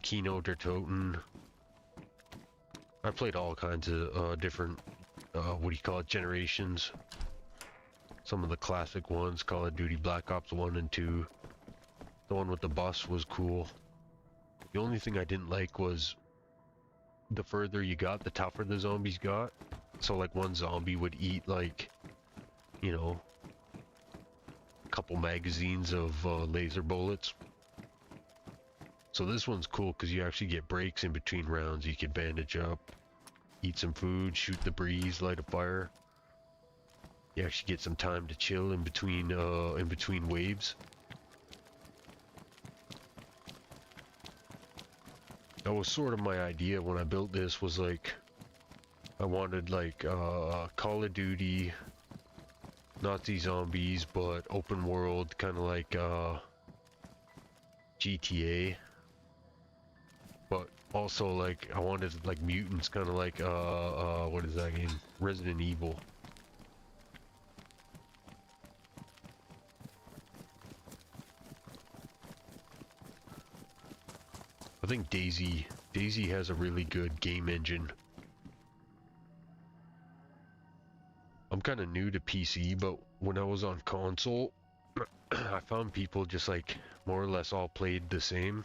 Kino der Toten. I played all kinds of different what do you call it, generations. Some of the classic ones, Call of Duty Black Ops 1 and 2. The one with the bus was cool. The only thing I didn't like was the further you got, the tougher the zombies got. So like one zombie would eat like, you know, a couple magazines of laser bullets. So this one's cool because you actually get breaks in between rounds. You can bandage up, eat some food, shoot the breeze, light a fire. You actually get some time to chill in between waves. That was sort of my idea when I built this, was like, I wanted like Call of Duty, Nazi zombies, but open world, kind of like GTA. But also like, I wanted like mutants, kind of like what is that game? Resident Evil. I think Dayz has a really good game engine. I'm kind of new to PC, but when I was on console, I found people just like more or less all played the same.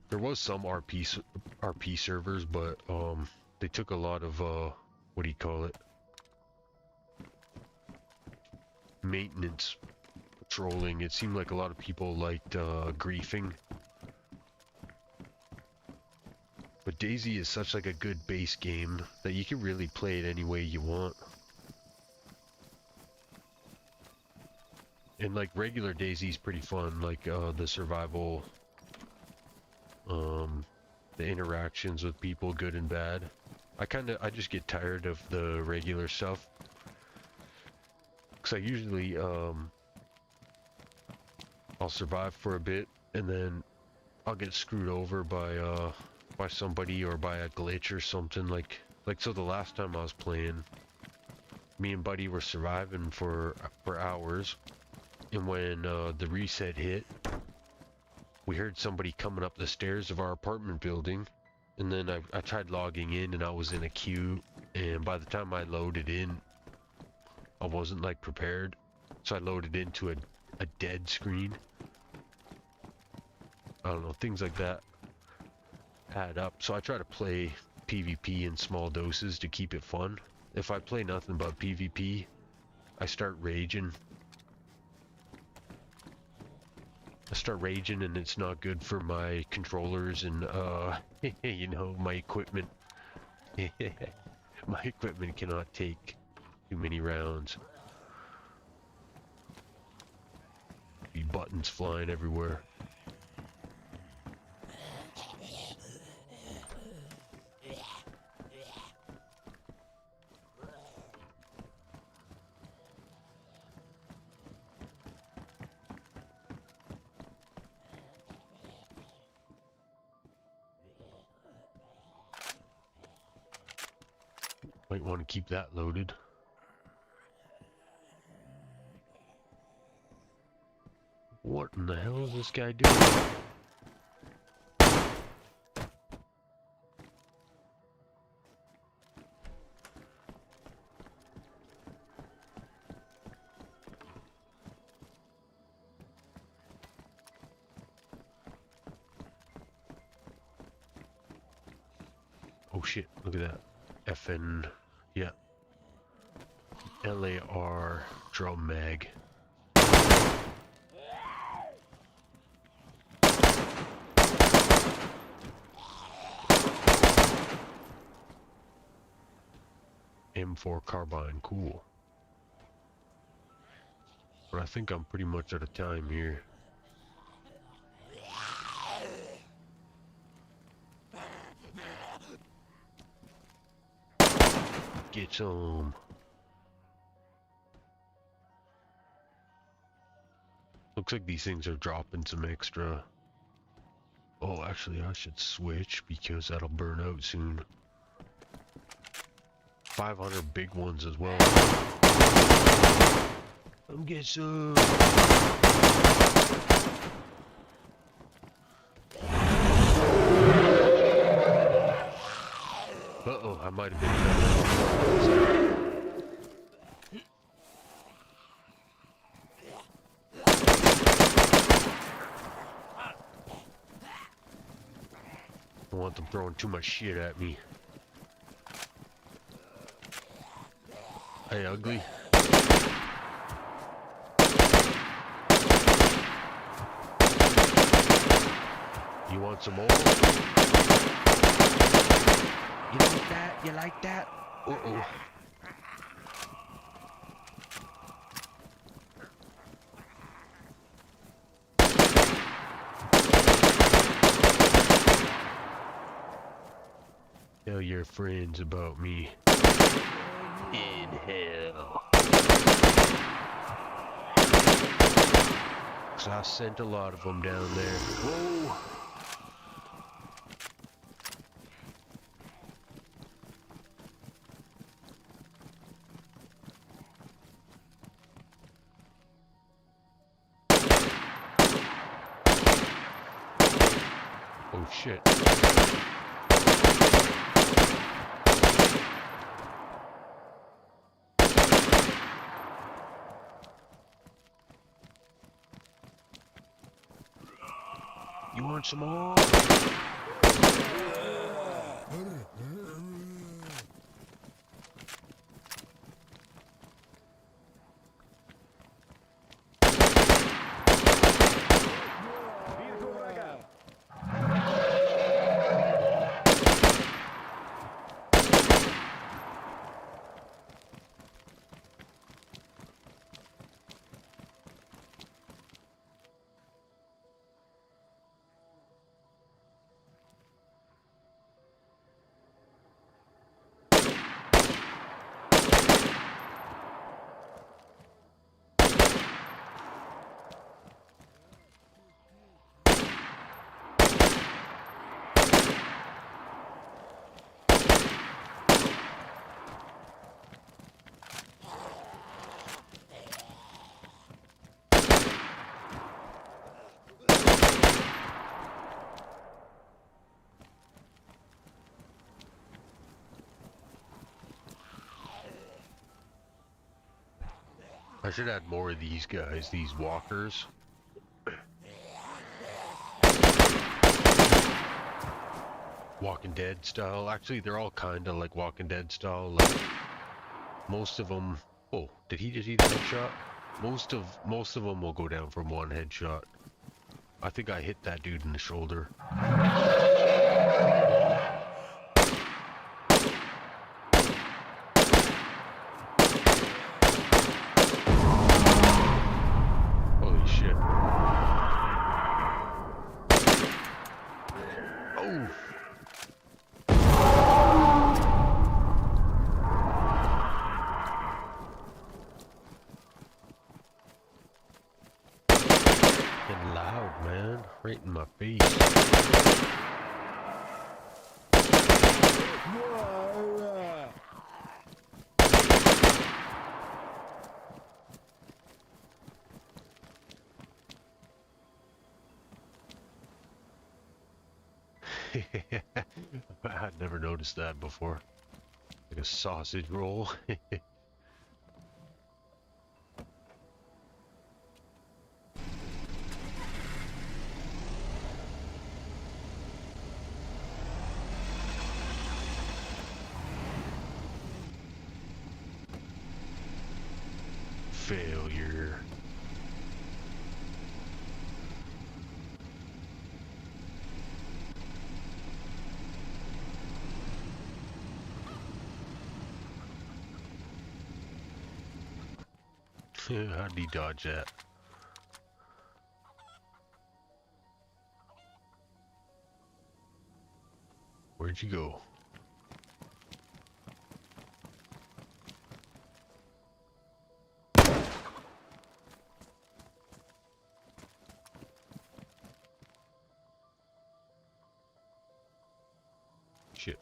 There was some RP servers, but they took a lot of what do you call it? Maintenance patrolling. It seemed like a lot of people liked griefing. But Dayz is such like a good base game that you can really play it any way you want. And like regular Dayz is pretty fun, like the survival, the interactions with people, good and bad. I just get tired of the regular stuff. Cause I usually I'll survive for a bit and then I'll get screwed over by somebody or by a glitch or something. Like so the last time I was playing, me and Buddy were surviving for hours, and when the reset hit, we heard somebody coming up the stairs of our apartment building, and then I tried logging in and I was in a queue, and by the time I loaded in, I wasn't like prepared, so I loaded into a dead screen. I don't know, things like that add up. So I try to play PvP in small doses to keep it fun. If I play nothing but PvP, I start raging. And it's not good for my controllers and you know, my equipment. My equipment cannot take too many rounds. Be buttons flying everywhere. Might want to keep that loaded. What in the hell is this guy doing? Oh shit, look at that. FN, yeah. LAR drum mag. M4 carbine, cool. But I think I'm pretty much out of time here. Get some. Looks like these things are dropping some extra. Oh, actually I should switch because that'll burn out soon. 500 big ones as well. Come get some. Uh-oh, I might have been better. I want them throwing too much shit at me. Hey, ugly. You want some more? You like that? You like that? Uh-oh. Tell your friends about me. In hell. 'Cause I sent a lot of them down there. Whoa! Oh shit. You want some more? I should add more of these guys, these walkers. Walking Dead style. Actually, they're all kind of like Walking Dead style. Like most of them. Oh, did he just eat a headshot? Most of them will go down from one headshot. I think I hit that dude in the shoulder. Holy shit. Oh! Getting loud, man. Right in my face. I'd never noticed that before. Like a sausage roll. Failure. How'd he dodge that? Where'd you go? Shit.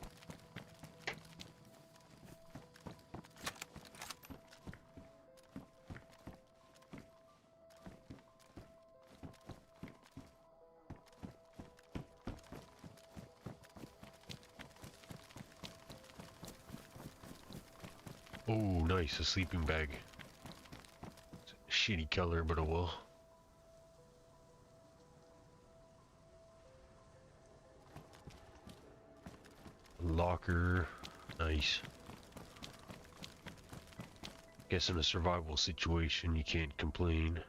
Oh, nice, a sleeping bag. It's a shitty color, but oh well. Locker, nice. Guess in a survival situation, you can't complain.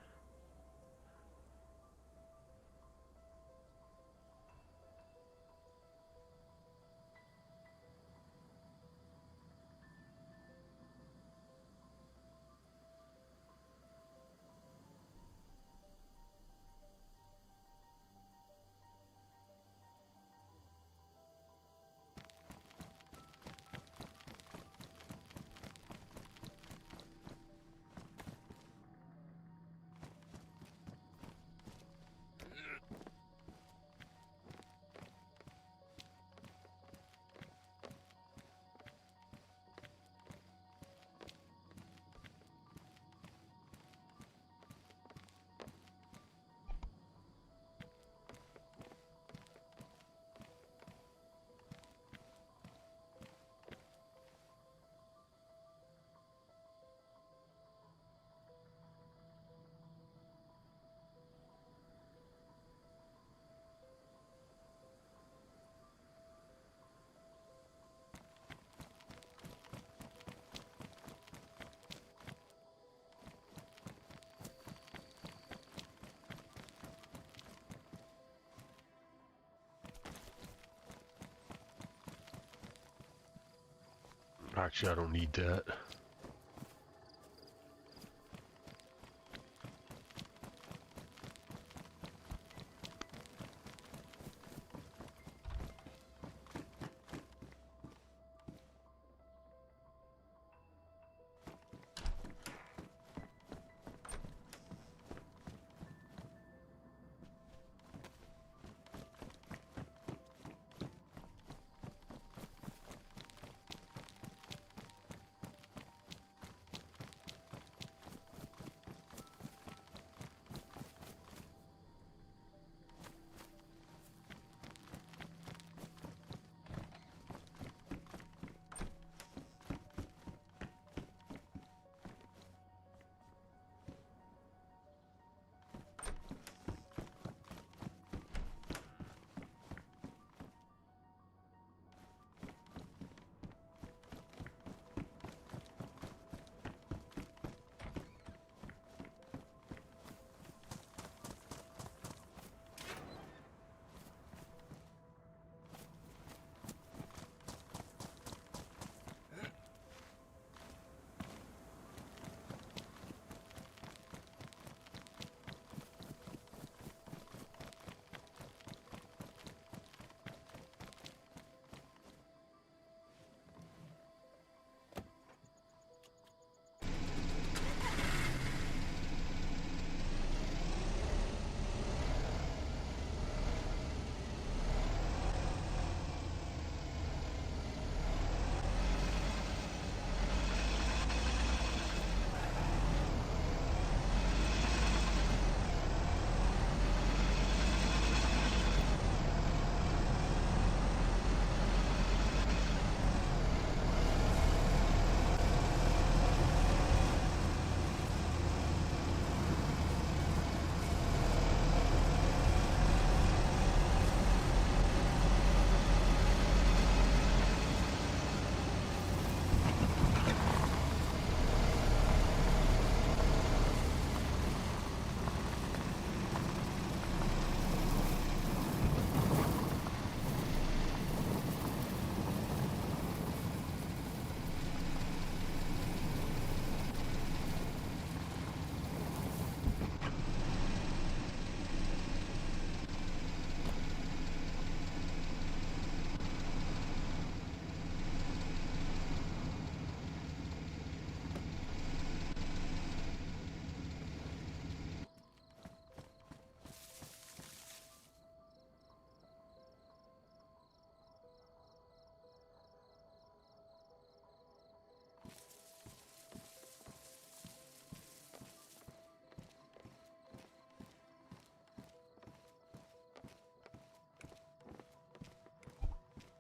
Actually, I don't need that.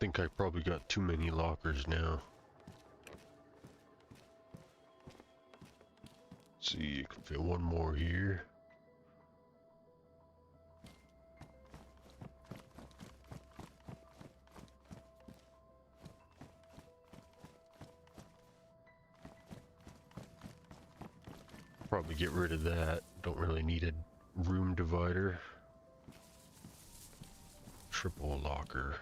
Think I probably got too many lockers now. Let's see, you can fit one more here. Probably get rid of that. Don't really need a room divider. Triple locker.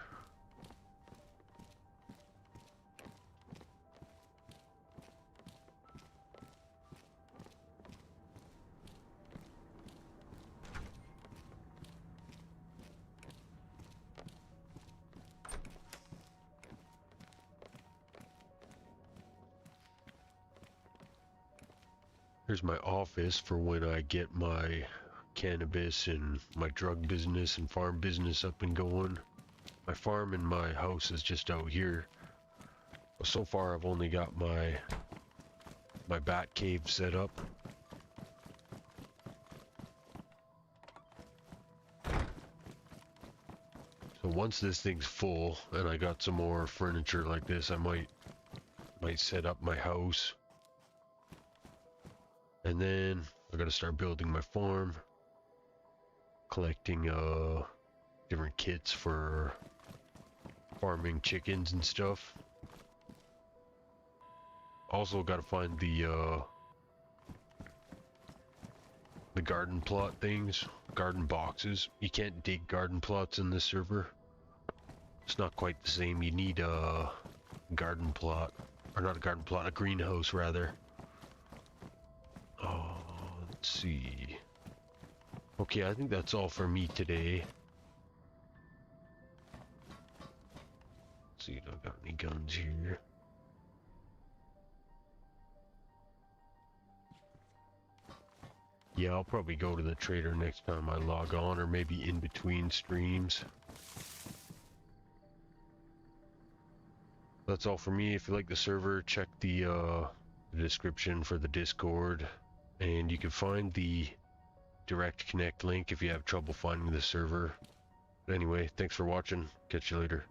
Here's my office for when I get my cannabis and my drug business and farm business up and going. My farm and my house is just out here. So far I've only got my bat cave set up. So once this thing's full and I got some more furniture like this, I might set up my house. And then I gotta start building my farm, collecting different kits for farming chickens and stuff. Also gotta find the garden plot things, garden boxes. You can't dig garden plots in this server. It's not quite the same. You need a garden plot or not a garden plot, a greenhouse rather. Oh, let's see. Okay, I think that's all for me today. Let's see, do I got any guns here? Yeah, I'll probably go to the trader next time I log on, or maybe in between streams. That's all for me. If you like the server, check the description for the Discord, and you can find the direct connect link if you have trouble finding the server. But anyway, thanks for watching. Catch you later.